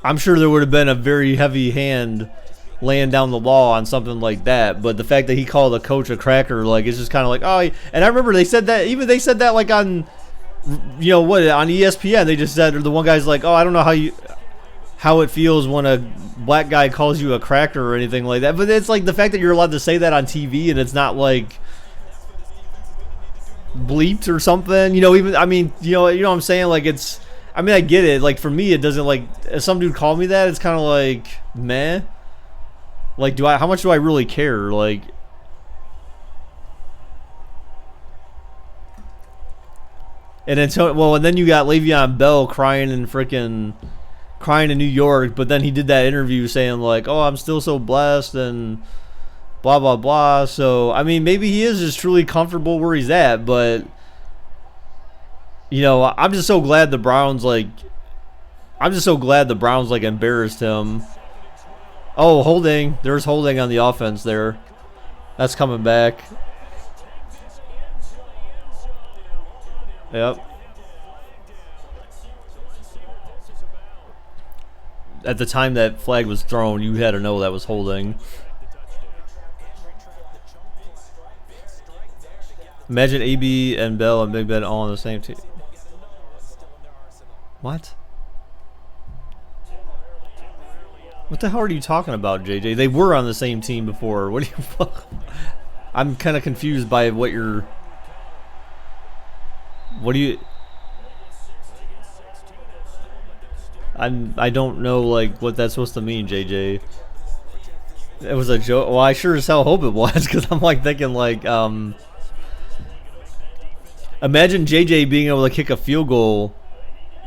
I'm sure there would have been a very heavy hand laying down the law on something like that. But the fact that he called a coach a cracker, like, it's just kind of like, oh, and I remember they said that like on, you know, what, on ESPN, they just said, or the one guy's like, oh, I don't know how it feels when a black guy calls you a cracker or anything like that. But it's like the fact that you're allowed to say that on TV and it's not like bleeped or something, you know, even, I mean, you know what I'm saying? Like, it's, I mean, I get it. Like, for me, it doesn't, like, if some dude called me that, it's kind of like, meh. Like, how much do I really care? Like, and then you got Le'Veon Bell crying in New York, but then he did that interview saying, like, oh, I'm still so blessed, and blah blah blah. So I mean, maybe he is just truly comfortable where he's at, but you know, I'm just so glad the Browns embarrassed him. Oh, holding. There's holding on the offense there. That's coming back. Yep. At the time that flag was thrown, you had to know that was holding. Imagine AB and Bell and Big Ben all on the same team. What? What the hell are you talking about, JJ? They were on the same team before. What do you... I'm kind of confused by what you're... What do you... I don't know, like, what that's supposed to mean, JJ. It was a joke. Well, I sure as hell hope it was, because I'm, like, thinking, like, imagine JJ being able to kick a field goal,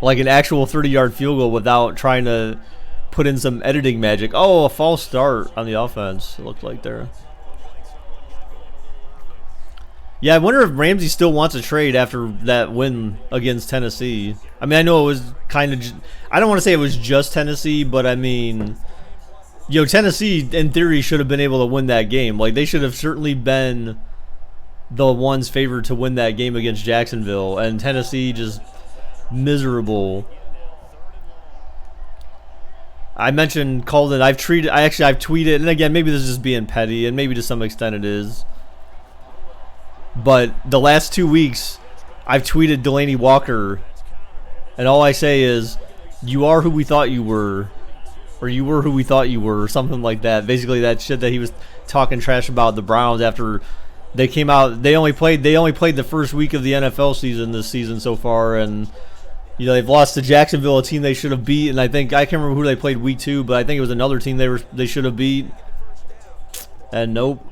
like an actual 30-yard field goal, without trying to put in some editing magic. Oh, a false start on the offense, it looked like there. Yeah, I wonder if Ramsey still wants a trade after that win against Tennessee. I mean, I know it was kind of... I don't want to say it was just Tennessee, but I mean... You know, Tennessee, in theory, should have been able to win that game. Like, they should have certainly been the ones favored to win that game against Jacksonville. And Tennessee just miserable. I mentioned Colden. I've tweeted, and again, maybe this is just being petty, and maybe to some extent it is. But the last 2 weeks, I've tweeted Delaney Walker, and all I say is, you are who we thought you were, or you were who we thought you were, or something like that. Basically, that shit that he was talking trash about the Browns after they came out. They only played the first week of the NFL season this season so far, and you know they've lost to Jacksonville, a team they should have beat. And I can't remember who they played week 2, but I think it was another team they should have beat. And nope.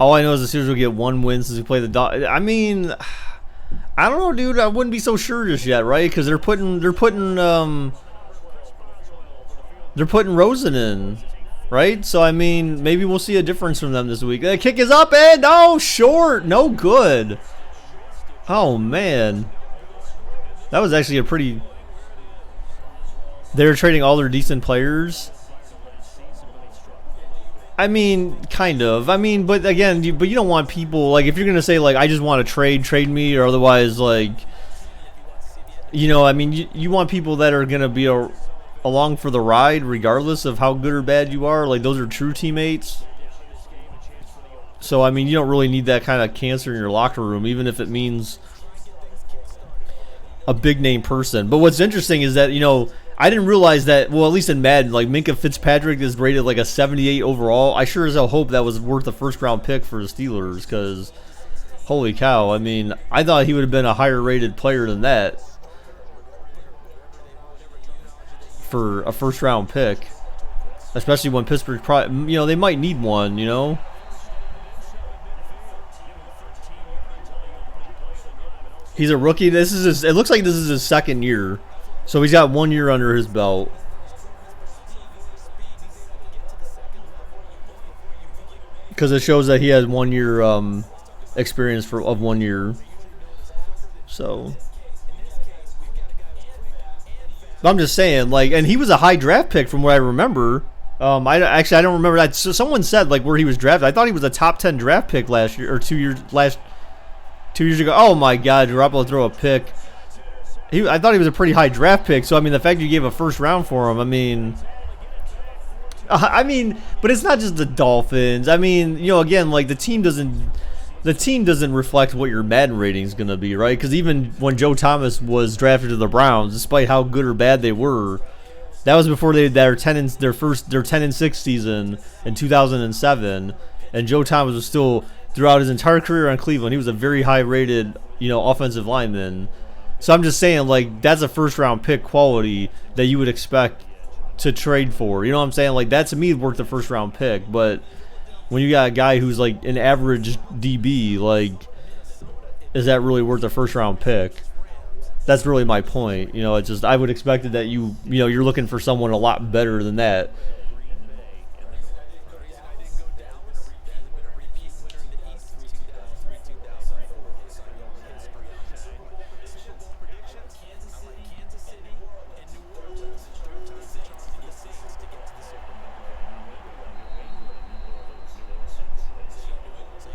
All I know is the Steelers will get 1 win since we play the Dodgers. I mean, I don't know, dude. I wouldn't be so sure just yet, right? Because they're putting Rosen in, right? So I mean, maybe we'll see a difference from them this week. The kick is up and no, short, no good. Oh man, that was actually a pretty. They're trading all their decent players. I mean, kind of. I mean, but again, you don't want people, like, if you're going to say, like, I just want to trade me, or otherwise, like, you know, I mean, you want people that are going to be along for the ride, regardless of how good or bad you are. Like, those are true teammates. So, I mean, you don't really need that kind of cancer in your locker room, even if it means a big-name person. But what's interesting is that, you know, I didn't realize that, well, at least in Madden, like Minkah Fitzpatrick is rated like a 78 overall. I sure as hell hope that was worth a first-round pick for the Steelers, because holy cow, I mean, I thought he would have been a higher-rated player than that for a first-round pick, especially when Pittsburgh, you know, they might need one, you know. He's a rookie. It looks like this is his second year. So he's got 1 year under his belt. Because it shows that he has 1 year experience of 1 year. So I'm just saying, like, and he was a high draft pick from what I remember. I don't remember that. So someone said like where he was drafted. I thought he was a top 10 draft pick last year or 2 years ago. Oh my God, Garoppolo throw a pick. I thought he was a pretty high draft pick, so I mean the fact you gave a first round for him, I mean, but it's not just the Dolphins. I mean, you know, again, like the team doesn't reflect what your Madden rating is gonna be, right? Because even when Joe Thomas was drafted to the Browns, despite how good or bad they were, that was before their 10-6 season in 2007, and Joe Thomas was still throughout his entire career on Cleveland. He was a very high rated, you know, offensive lineman. So I'm just saying, like, that's a first-round pick quality that you would expect to trade for. You know what I'm saying? Like, that to me worth a first-round pick. But when you got a guy who's, like, an average DB, like, is that really worth a first-round pick? That's really my point. You know, it's just I would expect that you're looking for someone a lot better than that.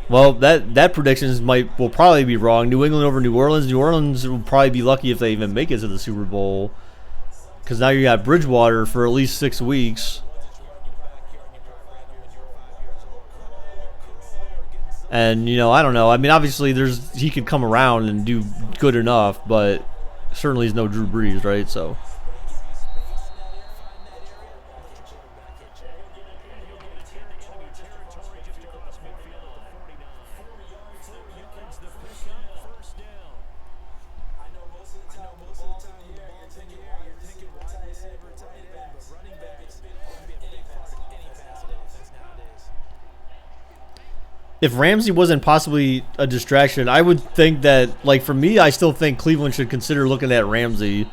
Well, that predictions will probably be wrong. New England over New Orleans. New Orleans will probably be lucky if they even make it to the Super Bowl, because now you got Bridgewater for at least 6 weeks. And, I don't know. I mean, obviously, he could come around and do good enough, but certainly he's no Drew Brees, right? So. If Ramsey wasn't possibly a distraction, I would think that, like, for me, I still think Cleveland should consider looking at Ramsey.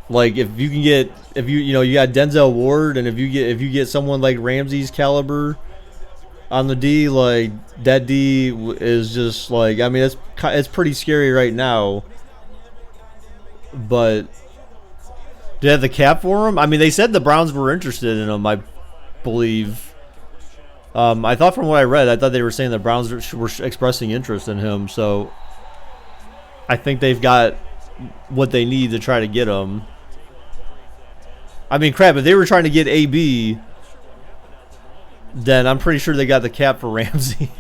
Like, if you can get, you got Denzel Ward, and if you get someone like Ramsey's caliber on the D, like, that D is just like, I mean, it's pretty scary right now. But do they have the cap for him? I mean, they said the Browns were interested in him, I believe. I thought from what I read, I thought they were saying the Browns were expressing interest in him. So I think they've got what they need to try to get him. I mean, crap, if they were trying to get AB, then I'm pretty sure they got the cap for Ramsey.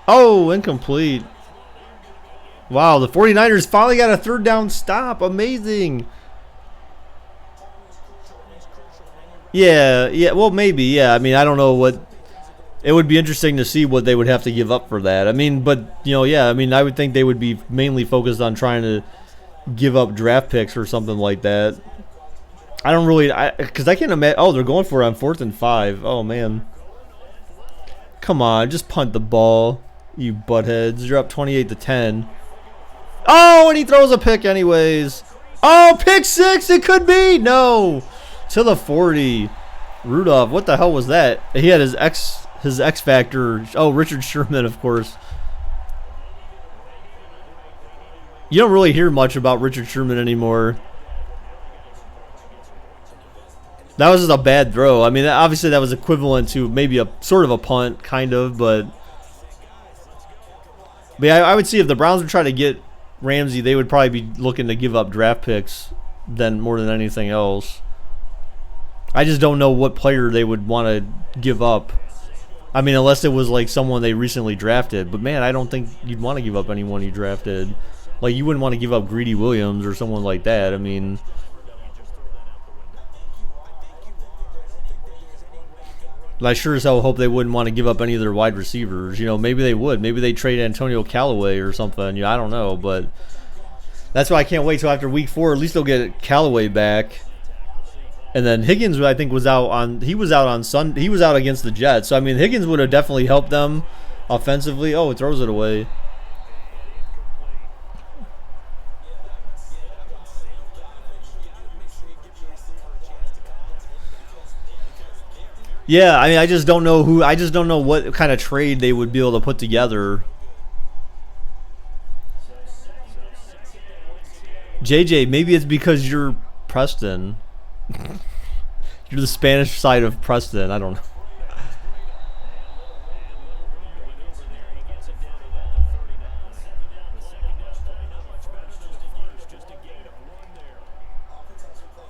Oh, incomplete. Wow, the 49ers finally got a third down stop. Amazing. Yeah, well, maybe, yeah. I mean, I don't know what... It would be interesting to see what they would have to give up for that. I mean, but, yeah, I mean, I would think they would be mainly focused on trying to give up draft picks or something like that. I don't really... Because I can't imagine... Oh, they're going for it on 4th and 5. Oh, man. Come on, just punt the ball. You buttheads. You're up 28-10. Oh, and he throws a pick anyways. Oh, pick 6. It could be. No. To the 40. Rudolph. What the hell was that? He had his X Factor. Oh, Richard Sherman, of course. You don't really hear much about Richard Sherman anymore. That was just a bad throw. I mean, obviously that was equivalent to maybe a sort of a punt, kind of, but yeah, I would see if the Browns were trying to get Ramsey, they would probably be looking to give up draft picks more than anything else. I just don't know what player they would want to give up. I mean, unless it was like someone they recently drafted. But man, I don't think you'd want to give up anyone you drafted. Like, you wouldn't want to give up Greedy Williams or someone like that. I mean, I sure as hell hope they wouldn't want to give up any of their wide receivers. Maybe they would. Maybe they trade Antonio Callaway or something. I don't know, but that's why I can't wait till after week 4. At least they'll get Callaway back. And then Higgins, I think, was out on Sunday. He was out against the Jets. So I mean, Higgins would have definitely helped them offensively. Oh, it throws it away. Yeah, I mean, I just don't know what kind of trade they would be able to put together. JJ, maybe it's because you're Preston. You're the Spanish side of Preston. I don't know.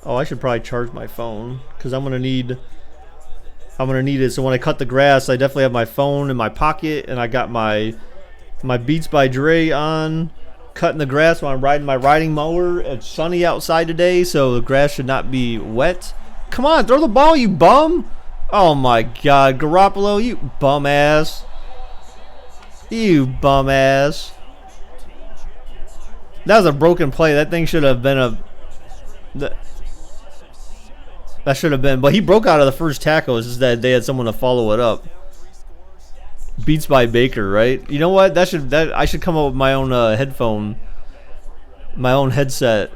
Oh, I should probably charge my phone because I'm gonna need it. So when I cut the grass, I definitely have my phone in my pocket, and I got my Beats by Dre on, cutting the grass while I'm riding my riding mower. It's sunny outside today, so the grass should not be wet. Come on, throw the ball, you bum! Oh my God, Garoppolo, you bum ass! You bum ass! That was a broken play. That thing should have been that should have been, but he broke out of the first tackle. It's just that they had someone to follow it up. Beats by Baker, right? You know what? I should come up with my own my own headset.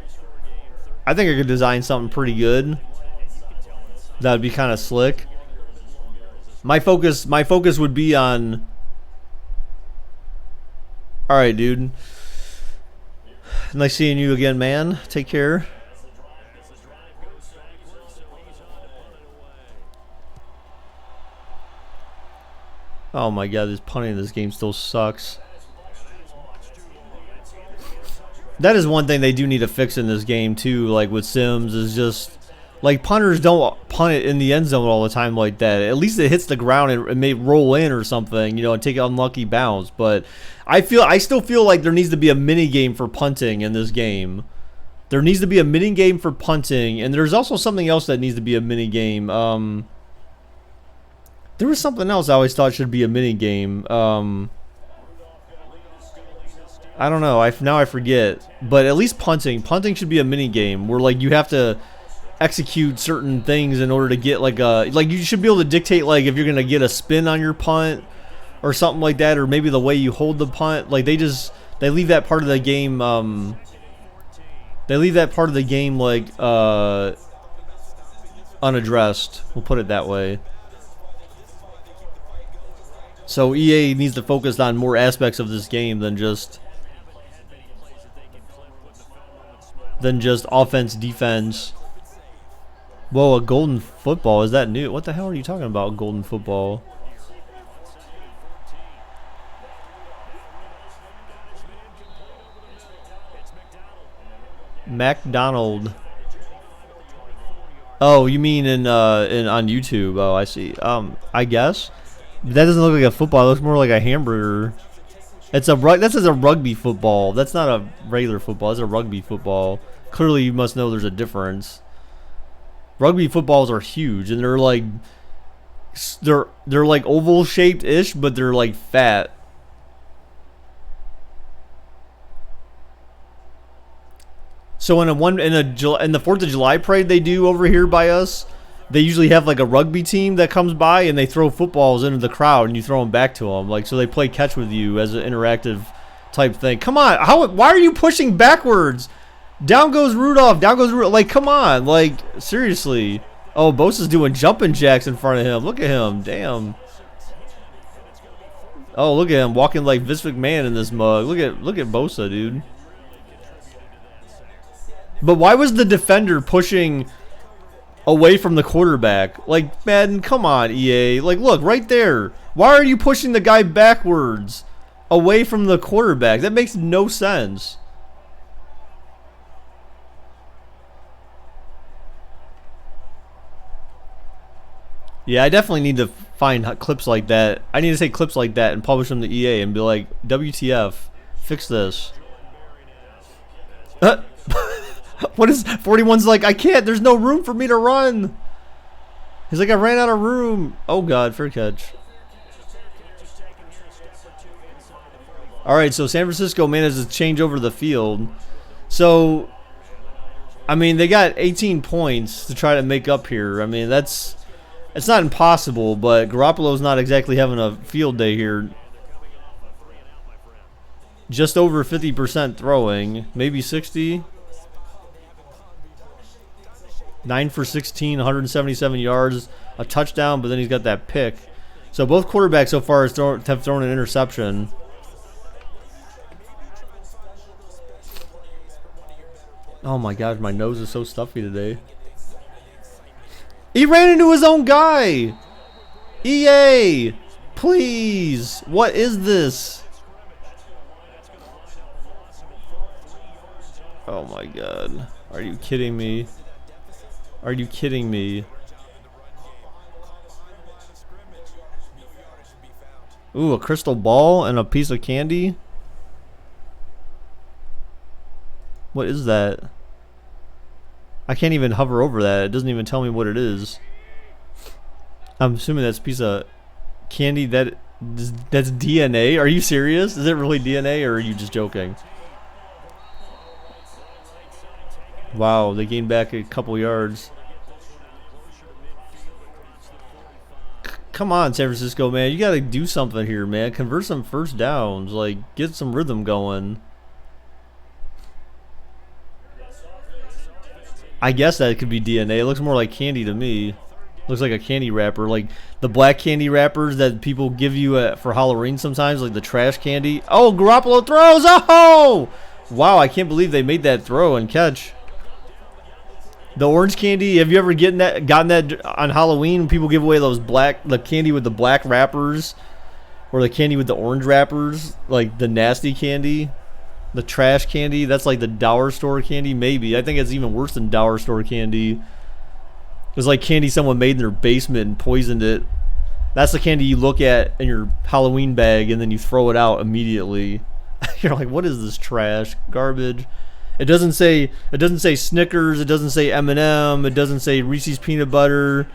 I think I could design something pretty good. That would be kind of slick. My focus would be on All right, dude. Nice seeing you again, man. Take care. Oh my god, this punting in this game still sucks. That is one thing they do need to fix in this game too, like with Sims, is just like punters don't punt it in the end zone all the time like that. At least it hits the ground and it may roll in or something, you know, and take an unlucky bounce. But I still feel like there needs to be a mini game for punting in this game. There needs to be a mini game for punting, and there's also something else that needs to be a mini game. There was something else I always thought should be a mini game. I don't know. Now I forget. But at least punting should be a mini game where like you have to execute certain things in order to get like you should be able to dictate like if you're gonna get a spin on your punt or something like that, or maybe the way you hold the punt. Like they leave that part of the game. They leave that part of the game like unaddressed. We'll put it that way. So EA needs to focus on more aspects of this game than just offense, defense. Whoa, a golden football. Is that new? What the hell are you talking about, golden football? McDonald. Oh, you mean in on YouTube? Oh, I see. I guess that doesn't look like a football. It looks more like a hamburger. That's a rugby football. That's not a regular football. It's a rugby football. Clearly, you must know there's a difference. Rugby footballs are huge, and they're like oval shaped ish, but they're like fat. So in the 4th of July parade they do over here by us, they usually have like a rugby team that comes by and they throw footballs into the crowd and you throw them back to them, like so they play catch with you as an interactive type thing. Come on, why are you pushing backwards? Down goes Rudolph. Like, come on. Like, seriously. Oh, Bosa's doing jumping jacks in front of him. Look at him. Damn. Oh, look at him walking like Vince McMahon in this mug. Look at Bosa, dude. But why was the defender pushing away from the quarterback? Like, Madden, come on, EA. Like, look, right there. Why are you pushing the guy backwards away from the quarterback? That makes no sense. Yeah, I definitely need to find clips like that. I need to take clips like that and publish them to EA and be like, WTF, fix this. What is 41's like? I can't. There's no room for me to run. He's like, I ran out of room. Oh god, fair catch. All right, so San Francisco manages to change over the field. So, I mean, they got 18 points to try to make up here. I mean, it's not impossible, but Garoppolo's not exactly having a field day here. Just over 50% throwing, maybe 60. 9 for 16, 177 yards, a touchdown, but then he's got that pick. So both quarterbacks so far have thrown an interception. Oh my gosh, my nose is so stuffy today. He ran into his own guy. EA, please. What is this? Oh my god. Are you kidding me? Are you kidding me? Ooh, a crystal ball and a piece of candy? What is that? I can't even hover over that. It doesn't even tell me what it is. I'm assuming that's a piece of candy. That's DNA? Are you serious? Is it really DNA or are you just joking? Wow, they gained back a couple yards. Come on, San Francisco, man. You got to do something here, man. Convert some first downs. Like, get some rhythm going. I guess that could be DNA. It looks more like candy to me. Looks like a candy wrapper, like the black candy wrappers that people give you for Halloween sometimes, like the trash candy. Oh, Garoppolo throws! Oh! Wow, I can't believe they made that throw and catch. The orange candy, have you ever gotten that on Halloween? People give away the candy with the black wrappers, or the candy with the orange wrappers, like the nasty candy, the trash candy. That's like the dollar store candy, maybe. I think it's even worse than dollar store candy. It's like candy someone made in their basement and poisoned it. That's the candy you look at in your Halloween bag and then you throw it out immediately. You're like, what is this trash? Garbage. It doesn't say Snickers, it doesn't say M&M, it doesn't say Reese's peanut butter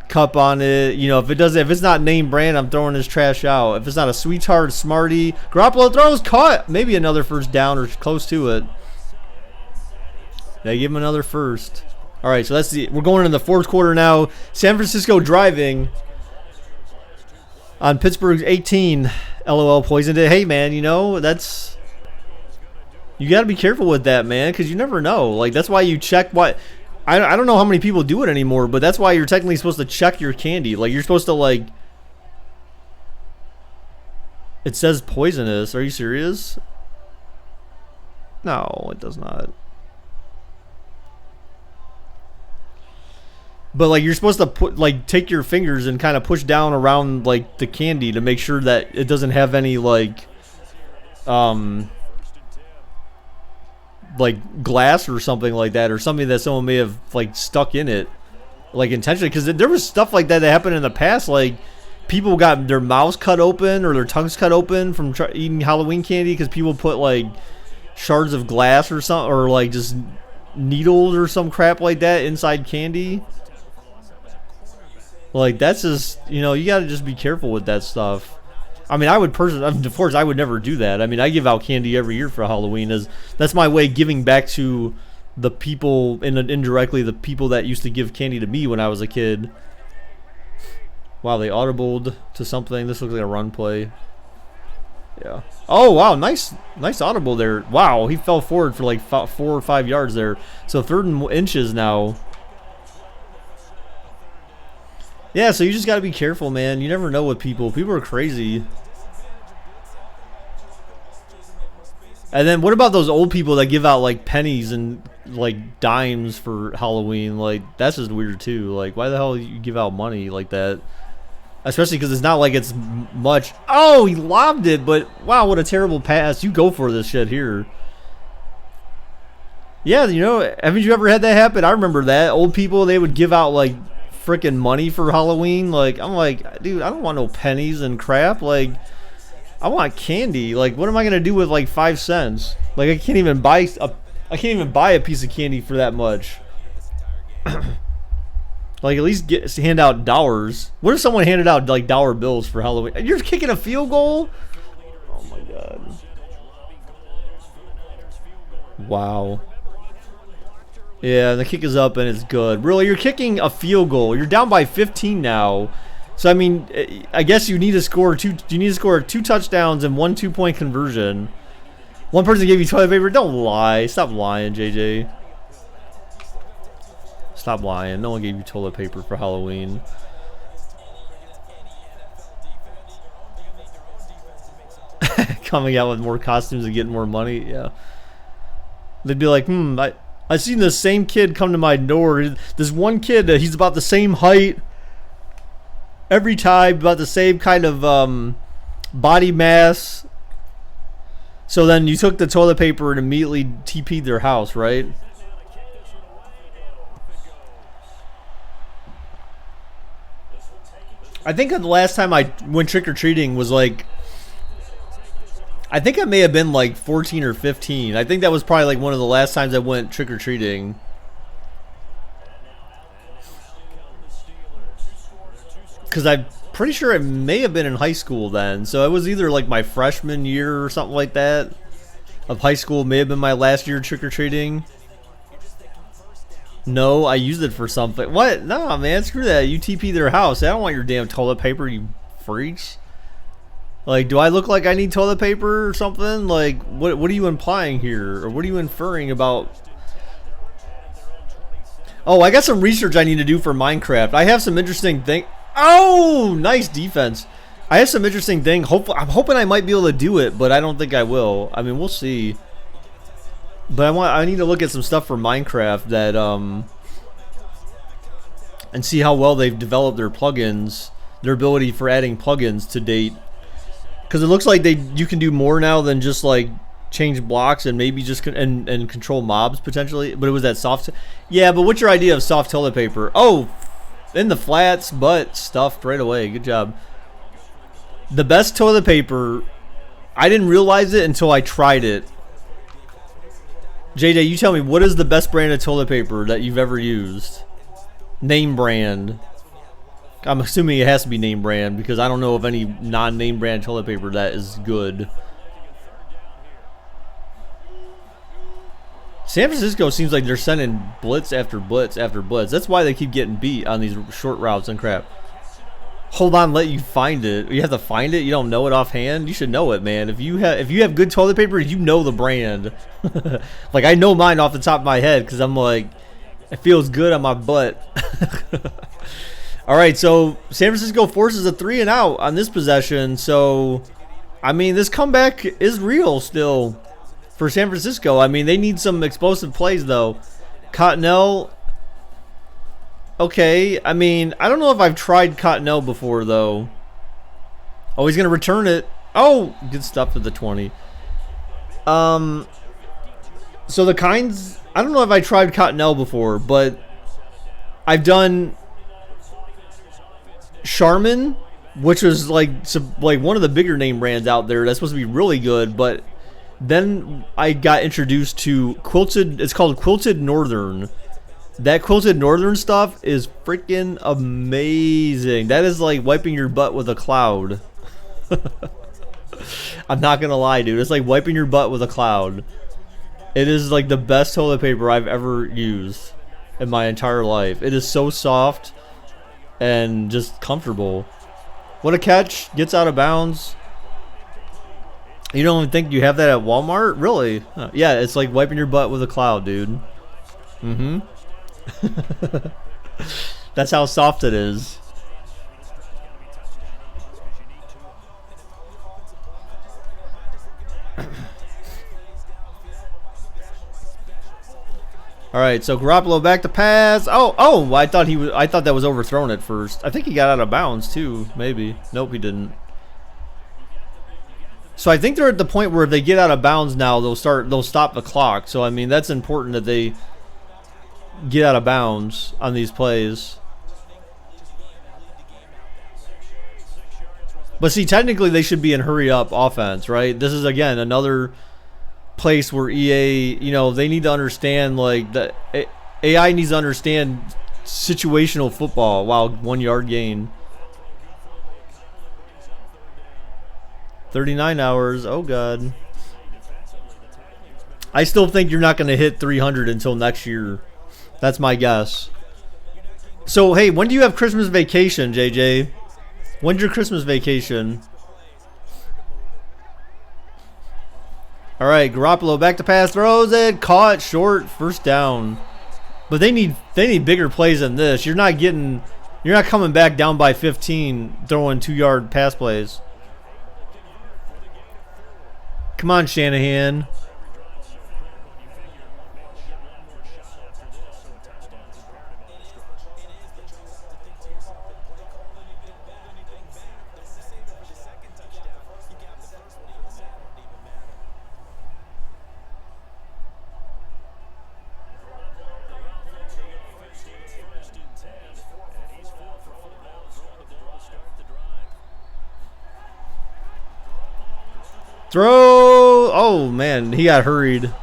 cup on it. You know, if it's not name brand, I'm throwing this trash out. If it's not a Sweetheart, Smartie, Garoppolo throws, caught. Maybe another first down or close to it. They give him another first. All right, so we're going in the fourth quarter now. San Francisco driving on Pittsburgh's 18. LOL poisoned it. Hey, man, you know, you got to be careful with that, man, because you never know. Like, that's why you check what. I don't know how many people do it anymore, but that's why you're technically supposed to check your candy. Like, you're supposed to, like. It says poisonous. Are you serious? No, it does not. But like you're supposed to take your fingers and kind of push down around like the candy to make sure that it doesn't have any like glass or something like that, or something that someone may have like stuck in it like intentionally, because there was stuff like that happened in the past. Like people got their mouths cut open or their tongues cut open from eating Halloween candy because people put like shards of glass or something, or like just needles or some crap like that inside candy. Like, that's just, you know, you gotta just be careful with that stuff. I mean, of course, I would never do that. I mean, I give out candy every year for Halloween. That's my way of giving back to the people, and indirectly the people that used to give candy to me when I was a kid. Wow, they audibled to something. This looks like a run play. Yeah. Oh, wow, nice audible there. Wow, he fell forward for like 4 or 5 yards there. So 3rd and inches now. Yeah, so you just got to be careful, man. You never know what people are crazy. And then what about those old people that give out like pennies and like dimes for Halloween? Like, that's just weird too. Like, why the hell you give out money like that? Especially because it's not like it's much. Oh, he lobbed it, but wow, what a terrible pass. You go for this shit here. Yeah, you know, haven't you ever had that happen? I remember that. Old people, they would give out like freaking money for Halloween. Like, I'm like, dude, I don't want no pennies and crap. Like, I want candy. Like, what am I gonna do with like 5 cents? Like, I can't even buy a piece of candy for that much. Like, at least hand out dollars. What if someone handed out like dollar bills for Halloween? You're kicking a field goal? Oh my god. Wow. Yeah, the kick is up and it's good. Really, you're kicking a field goal. You're down by 15 now. So I mean, I guess you need to score 2 touchdowns and 1 2-point conversion. One person gave you toilet paper. Don't lie. Stop lying, JJ. Stop lying. No one gave you toilet paper for Halloween. Coming out with more costumes and getting more money. Yeah. They'd be like, I've seen the same kid come to my door. This one kid, he's about the same height every time, about the same kind of body mass. So then you took the toilet paper and immediately TP'd their house, right? I think the last time I went trick-or-treating was like, I think I may have been like 14 or 15. I think that was probably like one of the last times I went trick-or-treating. Because I'm pretty sure I may have been in high school then. So it was either like my freshman year or something like that of high school. May have been my last year trick-or-treating. No, I used it for something. What? No, man, screw that. You TP their house. I don't want your damn toilet paper, you freaks. Like, do I look like I need toilet paper or something? Like, what are you implying here? Or what are you inferring about? Oh, I got some research I need to do for Minecraft. I have some interesting thing. Oh, nice defense. I have some interesting thing. I'm hoping I might be able to do it, but I don't think I will. I mean, we'll see. But I need to look at some stuff for Minecraft that and see how well they've developed their plugins, their ability for adding plugins to date. Because it looks like you can do more now than just like change blocks and maybe just and control mobs potentially. But it was that soft. Yeah, but what's your idea of soft toilet paper? Oh, in the flats, but stuffed right away. Good job. The best toilet paper. I didn't realize it until I tried it. JJ, you tell me, what is the best brand of toilet paper that you've ever used? Name brand. I'm assuming it has to be name brand because I don't know of any non-name brand toilet paper that is good. San Francisco seems like they're sending blitz after blitz after blitz. That's why they keep getting beat on these short routes and crap. Hold on, let you find it. You have to find it. You don't know it offhand. You should know it, man. If you have good toilet paper, you know the brand. Like I know mine off the top of my head because I'm like, it feels good on my butt. All right, so San Francisco forces a 3 and out on this possession. So, I mean, this comeback is real still for San Francisco. I mean, they need some explosive plays though. Cottonelle. Okay, I mean, I don't know if I've tried Cottonelle before, though. Oh, he's going to return it. Oh, good stuff to the 20. So the kinds... I don't know if I tried Cottonelle before, but I've done Charmin, which was like one of the bigger name brands out there. That's supposed to be really good, but then I got introduced to Quilted... It's called Quilted Northern. That Quilted Northern stuff is freaking amazing. That is like wiping your butt with a cloud. I'm not gonna lie, dude. It's like wiping your butt with a cloud. It is like the best toilet paper I've ever used in my entire life. It is so soft and just comfortable. What a catch. Gets out of bounds. You don't even think you have that at Walmart? Really? Huh. Yeah, it's like wiping your butt with a cloud, dude. Mm-hmm. That's how soft it is. All right, so Garoppolo back to pass. Oh! I thought that was overthrown at first. I think he got out of bounds too. Maybe. Nope, he didn't. So I think they're at the point where if they get out of bounds now, they'll stop the clock. So I mean, that's important that they get out of bounds on these plays. But see, technically they should be in hurry up offense, right? This is again another place where EA, you know, they need to understand, like, the AI needs to understand situational football. Wow, 1 yard gain. 39 hours. Oh god. I still think you're not going to hit 300 until next year. That's my guess. So, hey, when do you have Christmas vacation, JJ? When's your Christmas vacation? All right, Garoppolo back to pass, throws it, caught short, first down. But they need bigger plays than this. You're not coming back down by 15 throwing 2-yard pass plays. Come on, Shanahan. Throw! Oh man, he got hurried.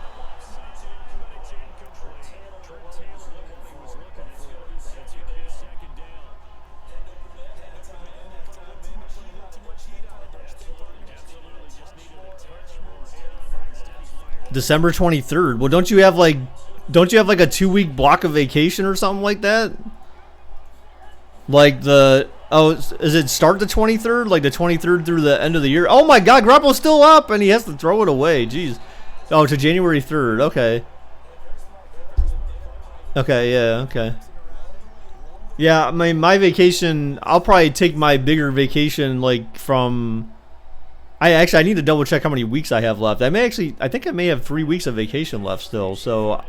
December 23rd. Well, don't you have like a 2-week block of vacation or something like that? Like is it start the 23rd? Like the 23rd through the end of the year? Oh my god, Garoppolo's still up and he has to throw it away. Jeez. Oh, to January 3rd. Okay. Okay, yeah, okay. Yeah, my vacation, I'll probably take my bigger vacation like from I need to double check how many weeks I have left. I think I may have 3 weeks of vacation left still. So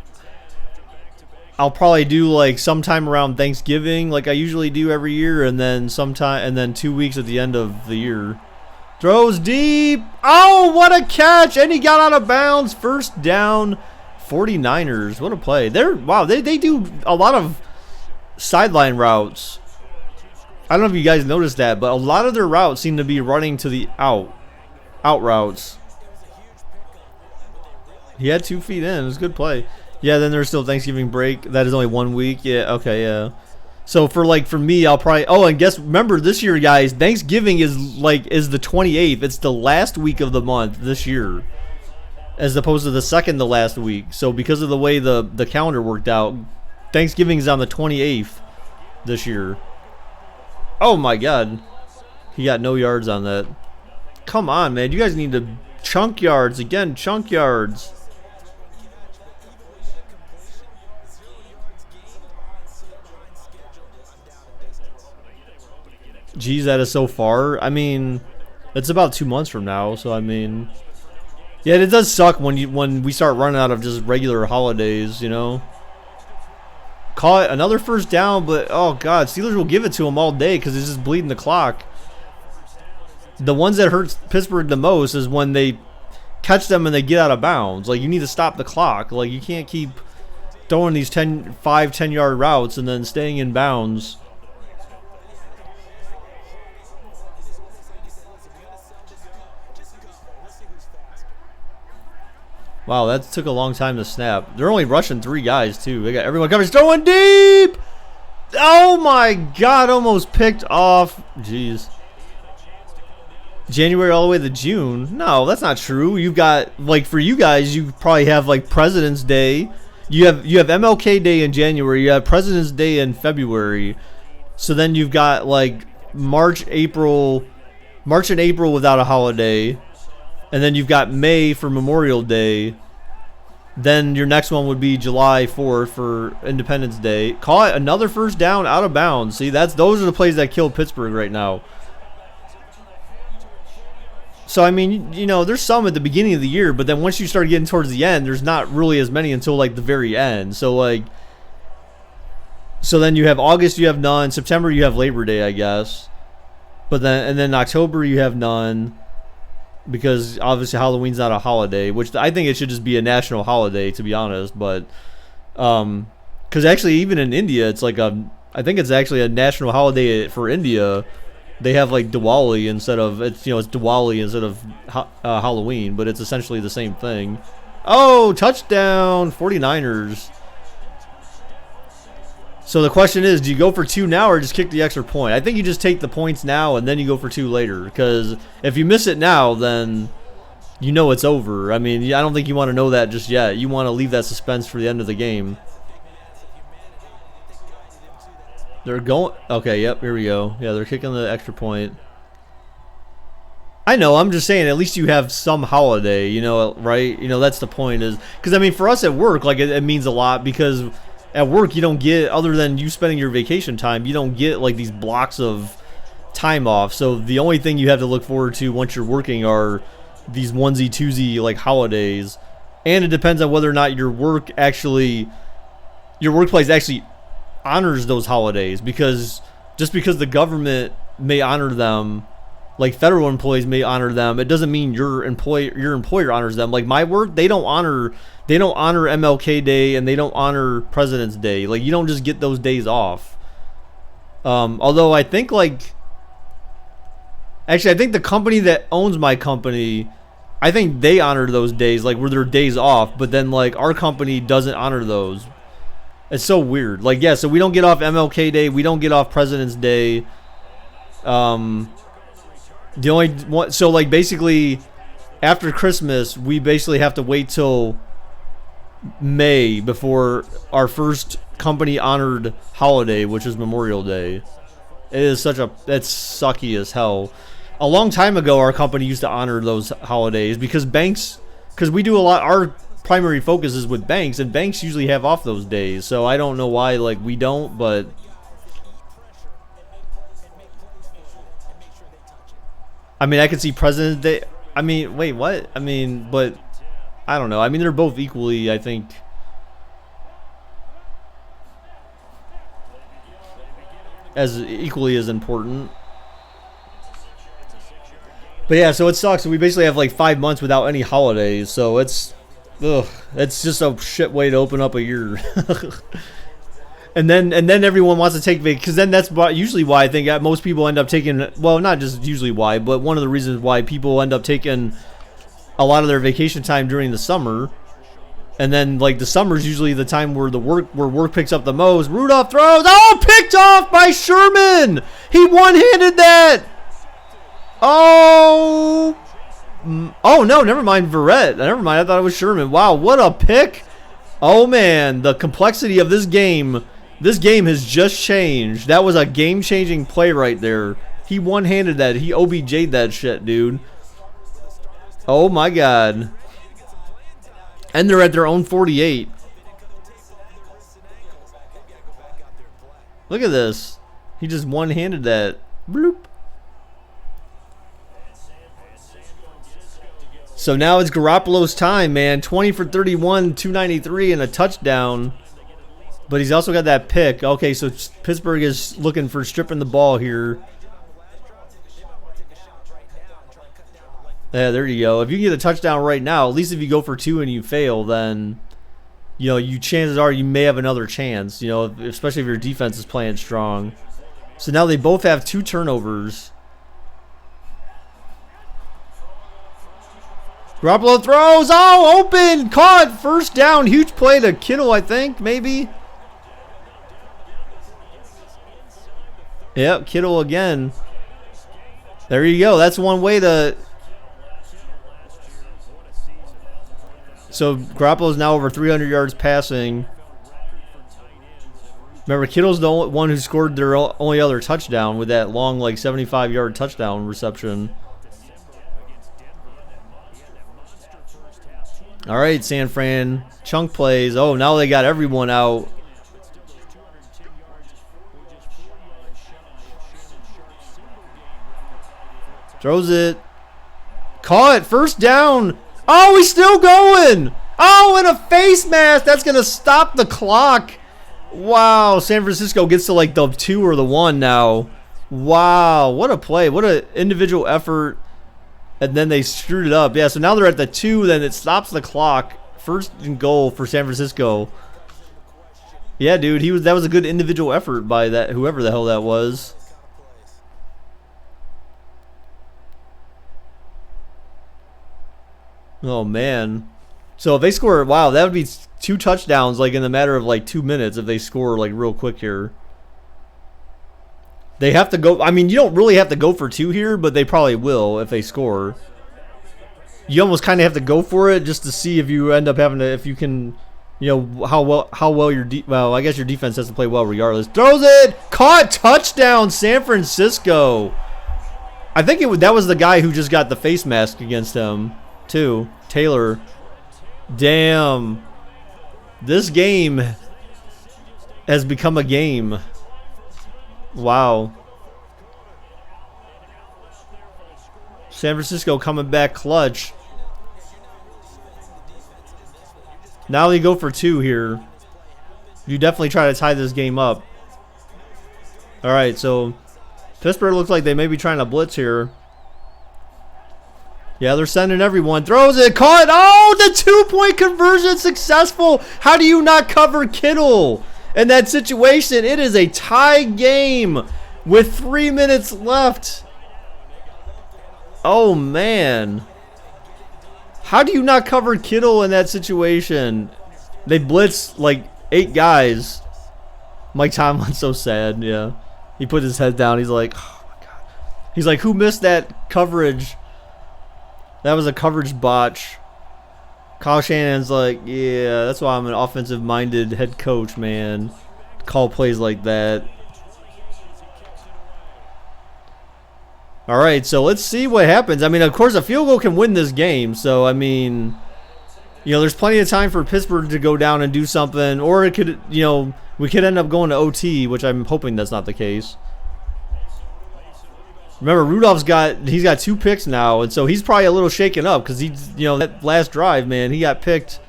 I'll probably do like sometime around Thanksgiving like I usually do every year, and then 2 weeks at the end of the year. Throws deep. Oh, what a catch. And he got out of bounds. First down, 49ers. What a play. They do a lot of sideline routes. I don't know if you guys noticed that, but a lot of their routes seem to be running to the out routes. He had 2 feet in. It was a good play. Yeah, then there's still Thanksgiving break. That is only 1 week. Yeah, okay, yeah. So for me, I'll probably remember this year, guys, Thanksgiving is the 28th. It's the last week of the month this year, as opposed to the second to last week. So because of the way the calendar worked out, Thanksgiving is on the 28th this year. Oh my God, he got no yards on that. Come on, man, you guys need to chunk yards again. Chunk yards. Geez, that is so far. I mean, it's about 2 months from now, so I mean, yeah, it does suck when we start running out of just regular holidays, you know. Call it another first down, but oh God, Steelers will give it to them all day because it's just bleeding the clock. The ones that hurt Pittsburgh the most is when they catch them and they get out of bounds. Like, you need to stop the clock. Like, you can't keep throwing these 10-yard routes and then staying in bounds. Wow, that took a long time to snap. They're only rushing 3 guys, too. They got everyone covered. Throwing deep! Oh, my God. Almost picked off. Jeez. January all the way to June? No, that's not true. You've got, for you guys, you probably have, President's Day. You have MLK Day in January. You have President's Day in February. So then you've got, March and April without a holiday. And then you've got May for Memorial Day. Then your next one would be July 4th for Independence Day. Call it another first down out of bounds. See, those are the plays that killed Pittsburgh right now. So, I mean, there's some at the beginning of the year, but then once you start getting towards the end, there's not really as many until, the very end. So, so then you have August, you have none. September, you have Labor Day, I guess. And then October, you have none. Because obviously Halloween's not a holiday, which I think it should just be a national holiday, to be honest. But because actually even in India, it's I think it's actually a national holiday for India. They have Diwali instead of it's Diwali instead of Halloween, but it's essentially the same thing. Oh, touchdown, 49ers. So the question is, do you go for 2 now or just kick the extra point? I think you just take the points now and then you go for 2 later. Because if you miss it now, then it's over. I mean, I don't think you want to know that just yet. You want to leave that suspense for the end of the game. They're going... Okay, yep, here we go. Yeah, they're kicking the extra point. I know, I'm just saying, at least you have some holiday, right? That's the point is... Because, I mean, for us at work, it means a lot because... At work, you don't get, other than you spending your vacation time, you don't get these blocks of time off. So the only thing you have to look forward to once you're working are these onesie twosie holidays. And it depends on whether or not your workplace actually honors those holidays. Because just because the government may honor them, federal employees may honor them, it doesn't mean your employer honors them. My work, they don't honor MLK Day and they don't honor President's Day. You don't just get those days off. Although I think actually I think the company that owns my company, I think they honor those days where their days off, but then our company doesn't honor those. It's so weird. Yeah, so we don't get off MLK Day, we don't get off President's Day. The only one, so basically after Christmas we basically have to wait till May before our first company honored holiday, which is Memorial Day. It's sucky as hell. A long time ago our company used to honor those holidays because we do a lot, our primary focus is with Banks, and Banks usually have off those days. So I don't know why like we don't, but I mean I could see President's Day. I mean, wait, what? I mean, but I don't know. I mean, they're both equally, I think. As equally as important. But yeah, so it sucks. We basically have like 5 months without any holidays, so it's just a shit way to open up a year. and then everyone wants to take vacation, because then that's usually why I think most people end up taking, well, not just usually why, but one of the reasons why people end up taking a lot of their vacation time during the summer. And then, like, the summer's usually the time where work picks up the most. Rudolph throws. Oh, picked off by Sherman. He one-handed that. Oh. Oh, no, never mind. Verrett. Never mind. I thought it was Sherman. Wow, what a pick. Oh, man. The complexity of this game. This game has just changed. That was a game-changing play right there. He one-handed that. He OBJ'd that shit, dude. Oh, my God. And they're at their own 48. Look at this. He just one-handed that. Bloop. So now it's Garoppolo's time, man. 20 for 31, 293, and a touchdown. But he's also got that pick. Okay, so Pittsburgh is looking for stripping the ball here. Yeah, there you go. If you get a touchdown right now, at least if you go for 2 and you fail, then, you know, chances are you may have another chance, you know, especially if your defense is playing strong. So now they both have 2 turnovers. Garoppolo throws. Oh, open. Caught. First down. Huge play to Kittle, I think, maybe. Yep, Kittle again. There you go. That's one way to... So Garoppolo's now over 300 yards passing. Remember, Kittle's the only one who scored their only other touchdown with that long, like 75-yard touchdown reception. All right, San Fran. Chunk plays. Oh, now they got everyone out. Throws it. Caught. First down. Oh, he's still going. Oh, and a face mask. That's going to stop the clock. Wow. San Francisco gets to like the 2 or the 1 now. Wow. What a play. What an individual effort. And then they screwed it up. Yeah, so now they're at the 2. Then it stops the clock. First and goal for San Francisco. Yeah, dude. That was a good individual effort by that whoever the hell that was. Oh, man. So if they score, wow, that would be 2 touchdowns like in a matter of like 2 minutes if they score like real quick here. They have to go. I mean, you don't really have to go for 2 here, but they probably will if they score. You almost kind of have to go for it just to see if you end up having to, if you can, you know, how well your well, I guess your defense has to play well regardless. Throws it, caught, touchdown, San Francisco. I think that was the guy who just got the face mask against him too, Taylor. Damn, this game has become a game. Wow. San Francisco coming back clutch. Now they go for 2 here. You definitely try to tie this game up. Alright, so Pittsburgh looks like they may be trying to blitz here. Yeah, they're sending everyone. Throws it. Caught. Oh, the 2-point conversion successful. How do you not cover Kittle in that situation? It is a tie game with 3 minutes left. Oh, man. How do you not cover Kittle in that situation? They blitz like 8 guys. Mike Tomlin's so sad, yeah. He put his head down. He's like, oh, my God. He's like, who missed that coverage? That was a coverage botch. Kyle Shanahan's like, yeah, that's why I'm an offensive-minded head coach, man. Call plays like that. All right, so let's see what happens. I mean, of course, a field goal can win this game. So, I mean, there's plenty of time for Pittsburgh to go down and do something, or it could, we could end up going to OT, which I'm hoping that's not the case. Remember, Rudolph's got 2 picks now, and so he's probably a little shaken up because that last drive, man, he got picked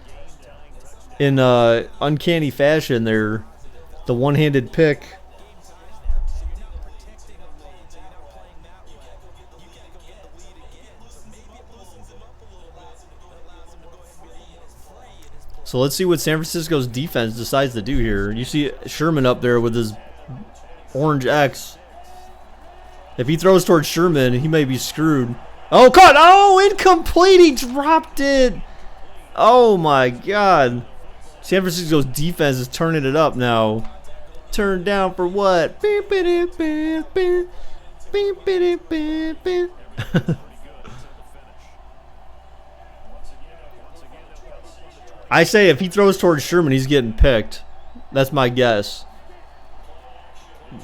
in uncanny fashion there, the one-handed pick. So let's see what San Francisco's defense decides to do here. You see Sherman up there with his orange X. If he throws towards Sherman, he may be screwed. Oh, caught! Oh, incomplete! He dropped it! Oh, my God. San Francisco's defense is turning it up now. Turned down for what? I say if he throws towards Sherman, he's getting picked. That's my guess.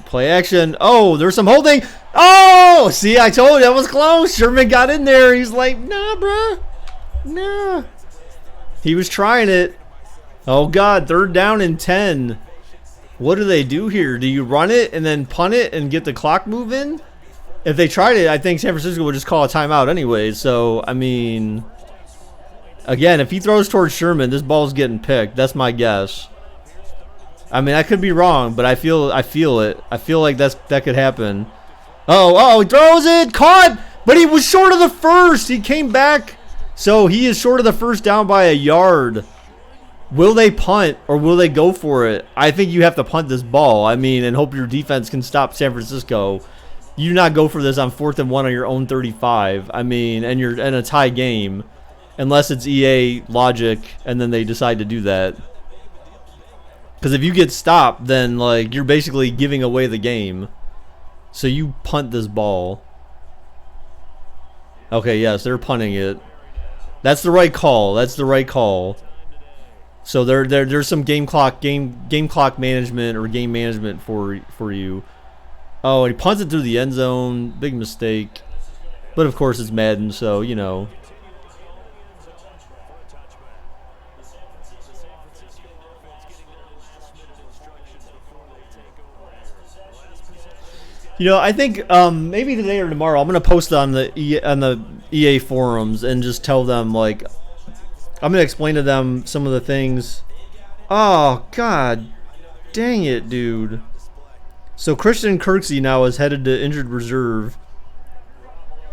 Play action. Oh, there's some holding. Oh, see, I told you that was close. Sherman got in there. He's like, nah, bruh. Nah. He was trying it. Oh, God, 3rd down and 10. What do they do here? Do you run it and then punt it and get the clock moving? If they tried it, I think San Francisco would just call a timeout anyway. So, I mean, again, if he throws towards Sherman, this ball's getting picked. That's my guess. I mean, I could be wrong, but I feel it. I feel like that could happen. Oh, he throws it, caught, but he was short of the first. He came back, so he is short of the first down by a yard. Will they punt or will they go for it? I think you have to punt this ball. I mean, and hope your defense can stop San Francisco. You do not go for this on 4th and 1 on your own 35. I mean, and you're in a tie game, unless it's EA logic, and then they decide to do that. Because if you get stopped, then like you're basically giving away the game. So you punt this ball. Okay, yes, they're punting it. That's the right call. That's the right call. So there's some game clock management or game management for you. Oh, and he punts it through the end zone. Big mistake. But of course it's Madden, so you know. I think maybe today or tomorrow I'm gonna post on the EA forums and just tell them, like, I'm gonna explain to them some of the things. Oh, God dang it, dude. So Christian Kirksey now is headed to injured reserve.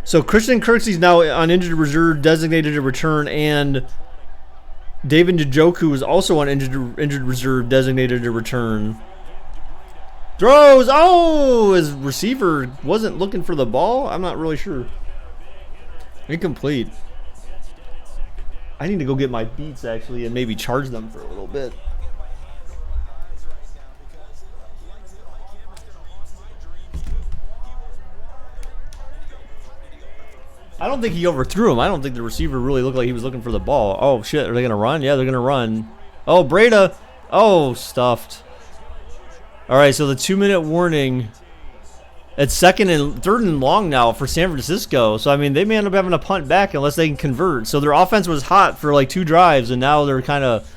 So Christian Kirksey's now on injured reserve, designated to return, and David Njoku is also on injured reserve, designated to return. Throws. Oh, his receiver wasn't looking for the ball. I'm not really sure. Incomplete. I need to go get my beats actually and maybe charge them for a little bit. I don't think he overthrew him. I don't think the receiver really looked like he was looking for the ball. Oh, shit. Are they going to run? Yeah, they're going to run. Oh, Breda. Oh, stuffed. All right, so the 2-minute warning. It's 3rd and long now for San Francisco. So, I mean, they may end up having to punt back unless they can convert. So their offense was hot for like 2 drives, and now they're kind of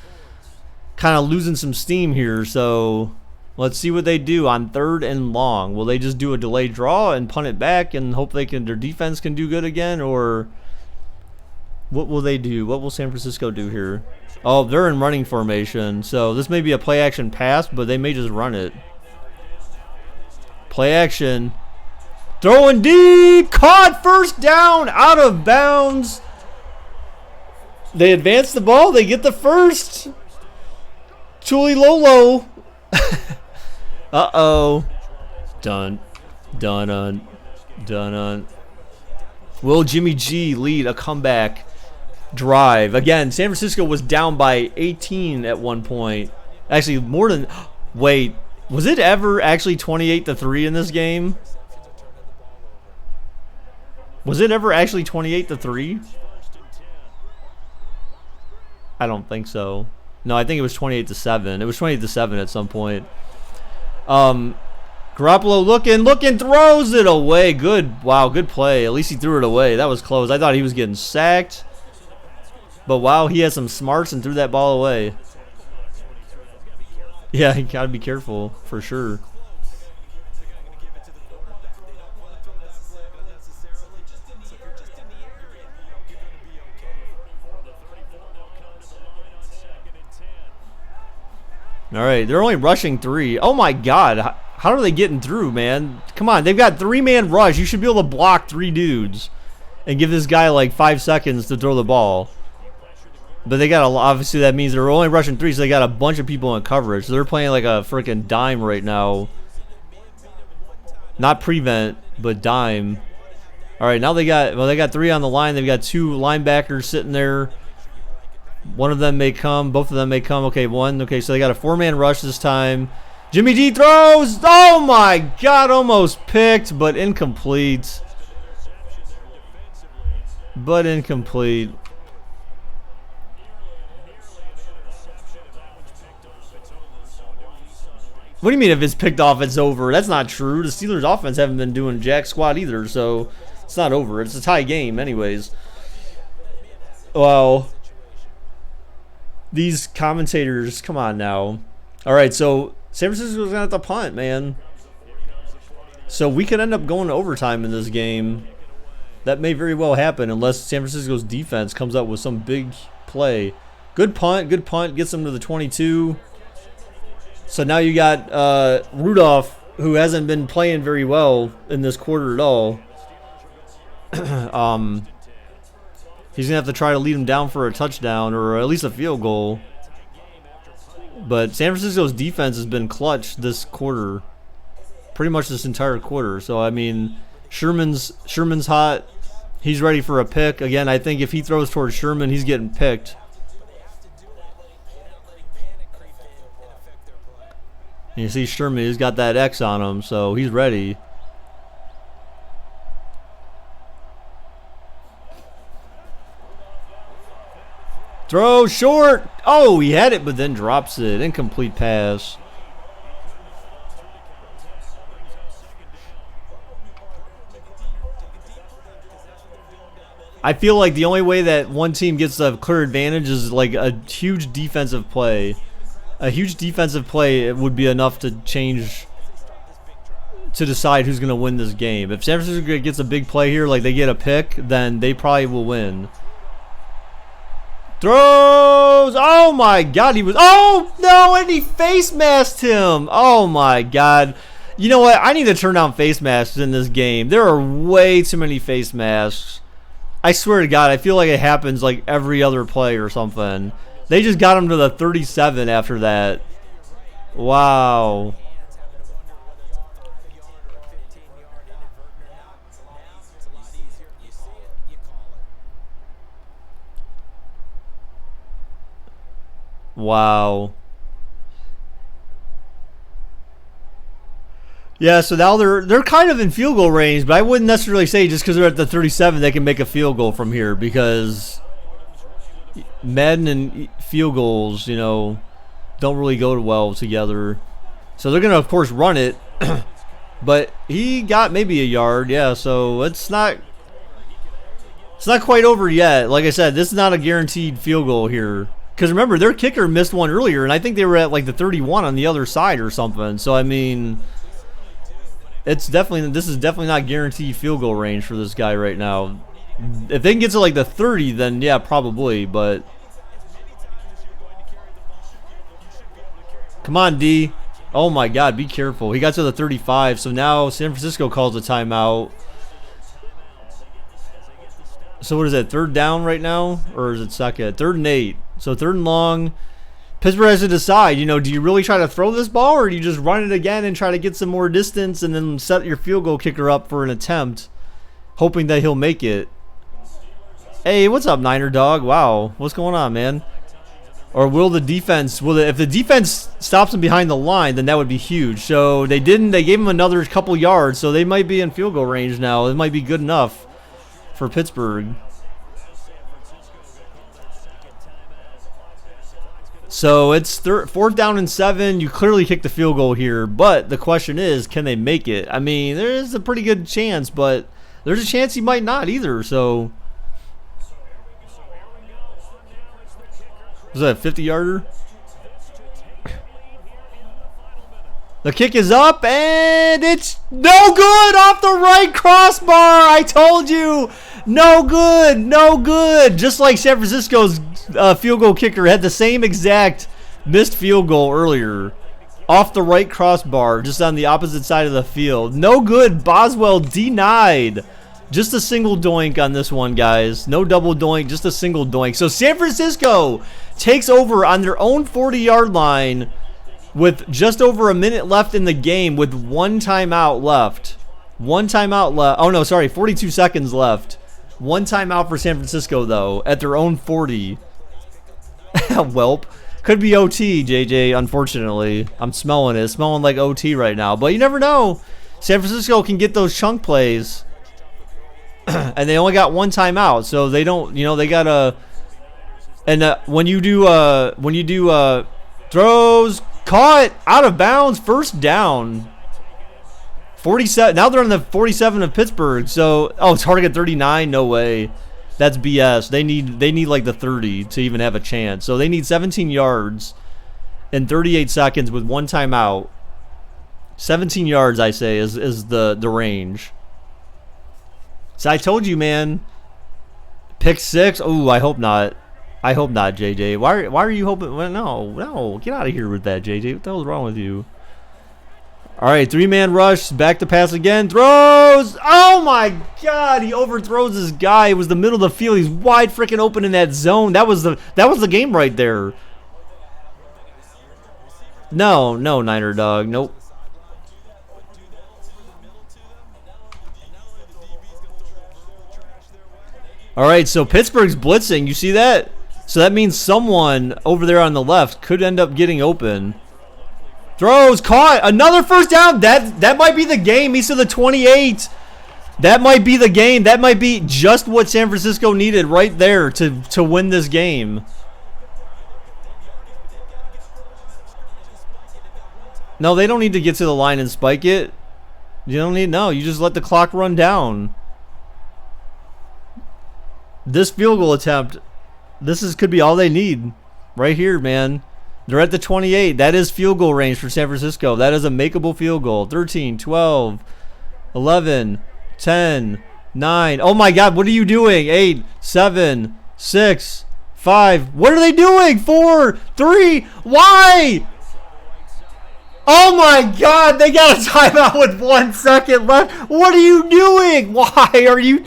losing some steam here. So let's see what they do on 3rd and long. Will they just do a delayed draw and punt it back and hope their defense can do good again? Or what will they do? What will San Francisco do here? Oh, they're in running formation. So this may be a play action pass, but they may just run it. Play action. Throwing deep. Caught. First down. Out of bounds. They advance the ball. They get the first. Chuli Lolo. Uh-oh. Done. Will Jimmy G lead a comeback drive? Again, San Francisco was down by 18 at one point. Actually, more than... Wait. Was it ever actually 28-3 in this game? Was it ever actually 28-3? I don't think so. No, I think it was 28-7. It was 28-7 at some point. Garoppolo looking, throws it away. Good. Wow, good play. At least he threw it away. That was close. I thought he was getting sacked. But wow, he has some smarts and threw that ball away. Yeah, you gotta be careful for sure. All right, they're only rushing 3. Oh my God, how are they getting through, man? Come on, they've got 3-man rush. You should be able to block 3 dudes and give this guy like 5 seconds to throw the ball. But they got obviously that means they're only rushing 3, so they got a bunch of people in coverage. So they're playing like a freaking dime right now. Not prevent, but dime. All right, now they got 3 on the line. They've got 2 linebackers sitting there. One of them may come. Both of them may come. Okay, one. Okay, so they got a 4-man rush this time. Jimmy G throws. Oh my God, almost picked, but incomplete. But incomplete. What do you mean if it's picked off, it's over? That's not true. The Steelers' offense haven't been doing jack squat either, so it's not over. It's a tie game anyways. Well, these commentators, come on now. All right, so San Francisco's going to have to punt, man. So we could end up going to overtime in this game. That may very well happen unless San Francisco's defense comes up with some big play. Good punt, gets them to the 22. So now you got Rudolph, who hasn't been playing very well in this quarter at all. He's going to have to try to lead him down for a touchdown or at least a field goal. But San Francisco's defense has been clutch this quarter. Pretty much this entire quarter. So, I mean, Sherman's hot. He's ready for a pick. Again, I think if he throws towards Sherman, he's getting picked. And you see Sherman, he's got that X on him, so he's ready. Throw short. Oh, he had it, but then drops it. Incomplete pass. I feel like the only way that one team gets a clear advantage is like a huge defensive play. A huge defensive play would be enough to change, to decide who's going to win this game. If San Francisco gets a big play here, like they get a pick, then they probably will win. Throws! Oh my God, he was... Oh no, and he face masked him! Oh my God. You know what? I need to turn down face masks in this game. There are way too many face masks. I swear to God, I feel like it happens like every other play or something. They just got him to the 37 after that. Wow. Wow. Yeah, so now they're kind of in field goal range, but I wouldn't necessarily say just because they're at the 37 they can make a field goal from here, because Madden and field goals, you know, don't really go well together. So they're going to, of course, run it. But he got maybe a yard, yeah, so it's not quite over yet. Like I said, this is not a guaranteed field goal here. Because remember, their kicker missed one earlier, and I think they were at like the 31 on the other side or something. So, I mean, this is definitely not guaranteed field goal range for this guy right now. If they can get to like the 30, then yeah, probably, but come on, D. Oh my God, be careful. He got to the 35, so now San Francisco calls a timeout. So what is that, 3rd down right now? Or is it 2nd? 3rd and 8. So 3rd and long. Pittsburgh has to decide, you know, do you really try to throw this ball, or do you just run it again and try to get some more distance and then set your field goal kicker up for an attempt, hoping that he'll make it? Hey, what's up, Niner dog? Wow, what's going on, man? Or will the defense, if the defense stops him behind the line, then that would be huge. So they didn't. They gave him another couple yards, so they might be in field goal range now. It might be good enough for Pittsburgh. So it's 4th down and 7. You clearly kick the field goal here, but the question is, can they make it? I mean, there's a pretty good chance, but there's a chance he might not either. So Was that a 50-yarder? The kick is up, and it's no good off the right crossbar. I told you. No good. No good. Just like San Francisco's field goal kicker had the same exact missed field goal earlier. Off the right crossbar, just on the opposite side of the field. No good. Boswell denied. Just a single doink on this one, guys. No double doink, just a single doink. So San Francisco takes over on their own 40-yard line with just over a minute left in the game with one timeout left. One timeout left. Oh, no, sorry. 42 seconds left. One timeout for San Francisco, though, at their own 40. Welp. Could be OT, JJ, unfortunately. I'm smelling it. It's smelling like OT right now. But you never know. San Francisco can get those chunk plays. And they only got one timeout. So they don't, they got to... And when you do throws... Caught out of bounds, first down. 47. Now they're on the 47 of Pittsburgh. So, it's target 39. No way. That's BS. They need like the 30 to even have a chance. So they need 17 yards in 38 seconds with one timeout. 17 yards, I say, is the range. So I told you, man. Pick 6. Oh, I hope not. I hope not, JJ. Why are you hoping? Well, no. Get out of here with that, JJ. What the hell is wrong with you? All right, 3-man rush. Back to pass again. Throws. Oh, my God. He overthrows this guy. It was the middle of the field. He's wide freaking open in that zone. That was the game right there. No, Niner dog. Nope. All right, so Pittsburgh's blitzing. You see that? So that means someone over there on the left could end up getting open. Throws, caught, another first down. That might be the game. He's to the 28. That might be the game. That might be just what San Francisco needed right there to win this game. No, they don't need to get to the line and spike it. You don't need, no, you just let the clock run down. This field goal attempt, could be all they need right here, man. They're at the 28. That is field goal range for San Francisco. That is a makeable field goal. 13, 12, 11, 10, 9. Oh, my God. What are you doing? 8, 7, 6, 5. What are they doing? 4, 3. Why? Oh, my God. They got a timeout with 1 second left. What are you doing? What are you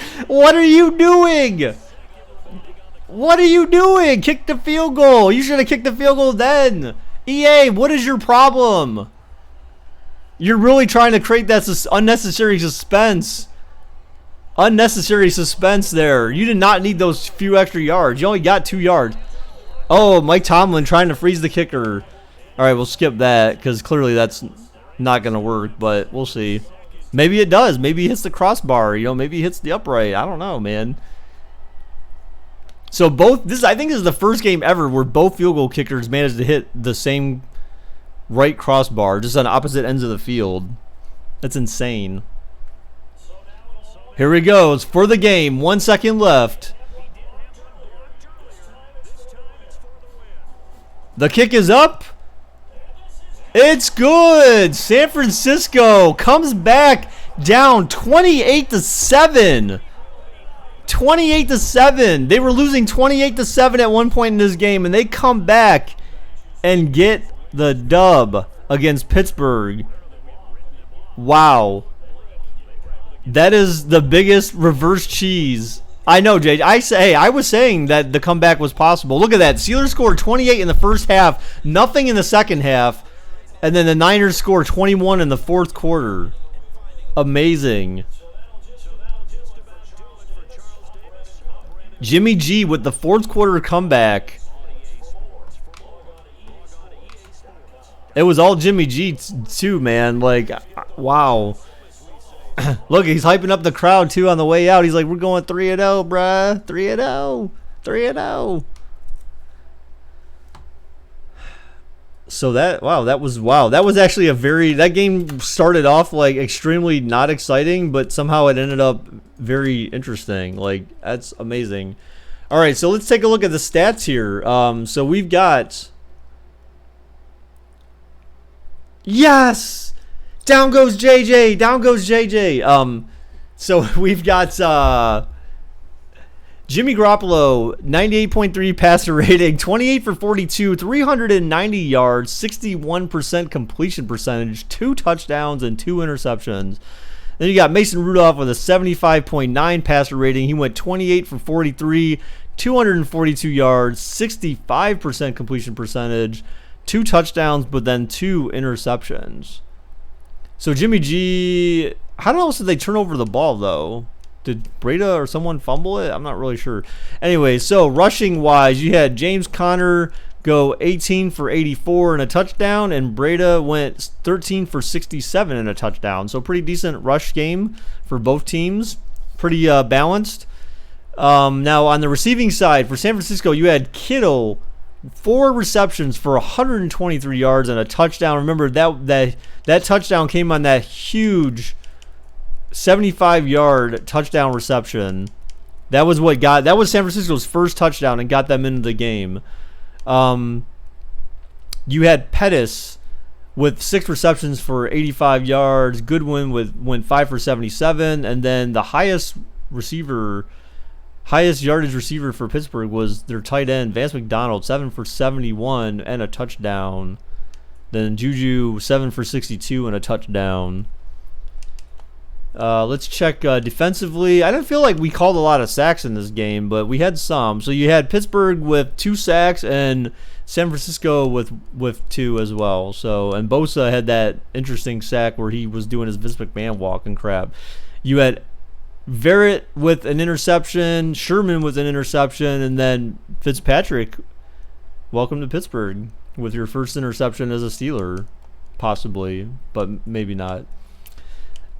doing? What are you doing? Kick the field goal. You should have kicked the field goal then. EA, what is your problem? You're really trying to create that unnecessary suspense. Unnecessary suspense there. You did not need those few extra yards. You only got 2 yards. Oh, Mike Tomlin trying to freeze the kicker. All right, we'll skip that because clearly that's not going to work, but we'll see. Maybe it does. Maybe he hits the crossbar. Maybe he hits the upright. I don't know, man. So I think this is the first game ever where both field goal kickers managed to hit the same right crossbar, just on opposite ends of the field. That's insane. Here we go. It's for the game. 1 second left. The kick is up. It's good. San Francisco comes back down 28-7. 28-7. They were losing 28-7 at one point in this game, and they come back and get the dub against Pittsburgh. Wow. That is the biggest reverse cheese. I know, Jay. I was saying that the comeback was possible. Look at that. Steelers scored 28 in the first half, nothing in the second half, and then the Niners scored 21 in the fourth quarter. Amazing. Jimmy G with the fourth quarter comeback. It was all Jimmy G too, man. Like, wow. Look, he's hyping up the crowd too on the way out. He's like, we're going 3-0, bruh. 3-0. 3-0. So that was actually that game started off like extremely not exciting, but somehow it ended up very interesting. Like, that's amazing. All right, so let's take a look at the stats here. So we've got... Yes! Down goes JJ. Down goes JJ. So we've got Jimmy Garoppolo, 98.3 passer rating, 28 for 42, 390 yards, 61% completion percentage, 2 touchdowns, and 2 interceptions. Then you got Mason Rudolph with a 75.9 passer rating. He went 28 for 43, 242 yards, 65% completion percentage, 2 touchdowns, but then 2 interceptions. So Jimmy G, how else did they turn over the ball, though? Did Breda or someone fumble it? I'm not really sure. Anyway, so rushing-wise, you had James Conner go 18 for 84 and a touchdown, and Breda went 13 for 67 and a touchdown. So pretty decent rush game for both teams. Pretty balanced. Now, on the receiving side, for San Francisco, you had Kittle, 4 receptions for 123 yards and a touchdown. Remember, that touchdown came on that huge 75-yard touchdown reception. That was San Francisco's first touchdown and got them into the game. You had Pettis with 6 receptions for 85 yards. Goodwin went 5 for 77, and then the highest yardage receiver for Pittsburgh was their tight end Vance McDonald, 7 for 71 and a touchdown. Then Juju, 7 for 62 and a touchdown. Let's check defensively. I didn't feel like we called a lot of sacks in this game, but we had some. So you had Pittsburgh with 2 sacks and San Francisco with 2 as well. So, and Bosa had that interesting sack where he was doing his Vince McMahon walk and crap. You had Verrett with an interception, Sherman with an interception, and then Fitzpatrick, welcome to Pittsburgh, with your first interception as a Steeler, possibly, but maybe not.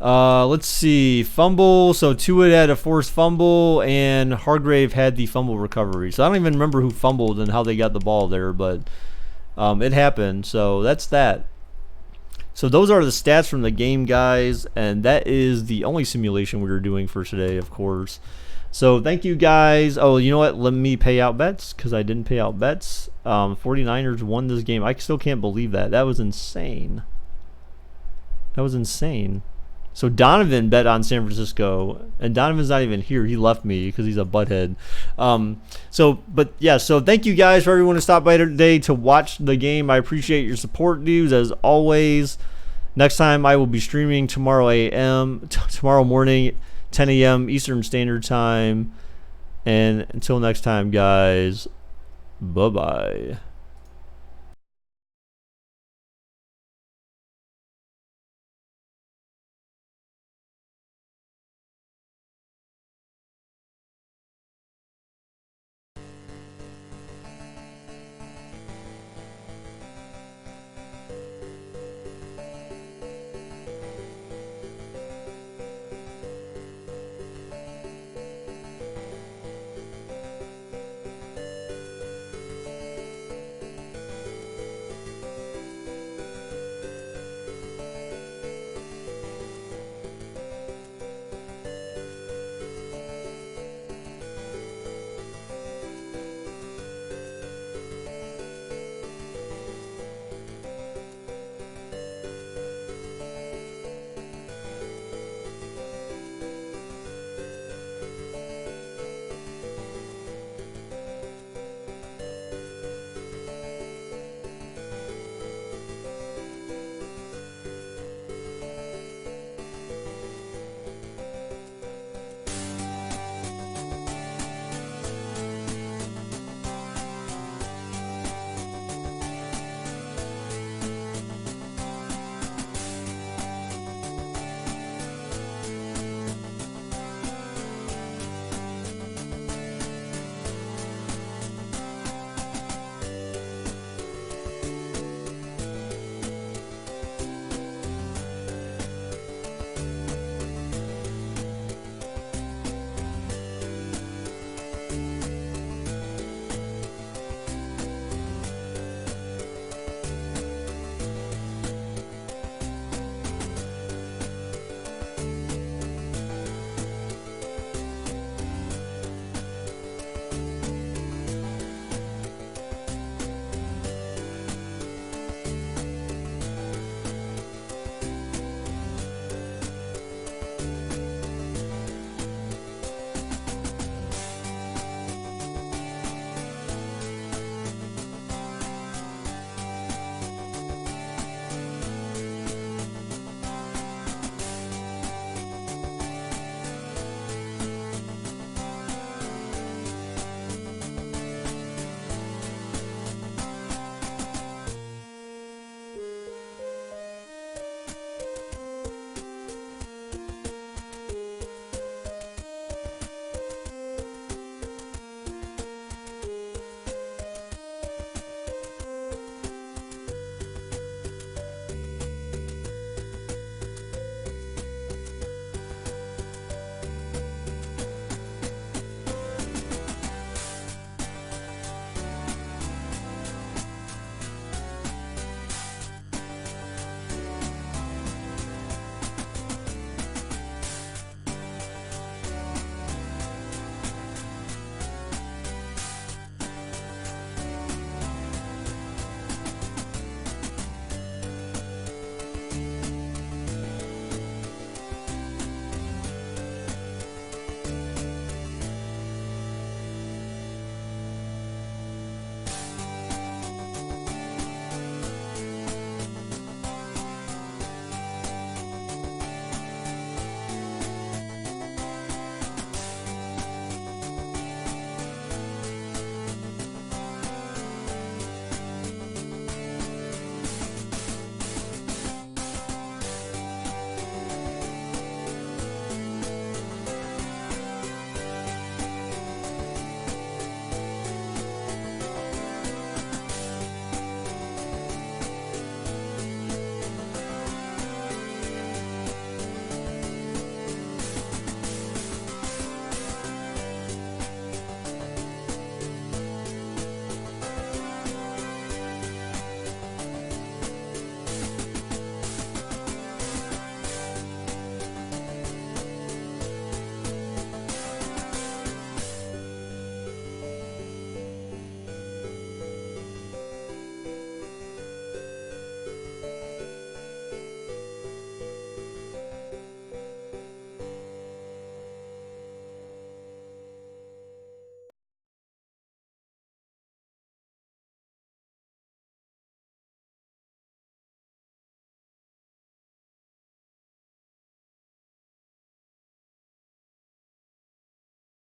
Let's see. Fumble. So Tua had a forced fumble, and Hargrave had the fumble recovery. So I don't even remember who fumbled and how they got the ball there, but it happened. So that's that. So those are the stats from the game, guys, and that is the only simulation we were doing for today, of course. So thank you, guys. Oh, you know what? Let me pay out bets because I didn't pay out bets. 49ers won this game. I still can't believe that. That was insane. That was insane. So Donovan bet on San Francisco, and Donovan's not even here. He left me because he's a butthead. So thank you guys for everyone who stopped by today to watch the game. I appreciate your support, dudes, as always. Next time I will be streaming tomorrow morning, 10 a.m. Eastern Standard Time. And until next time, guys, bye-bye.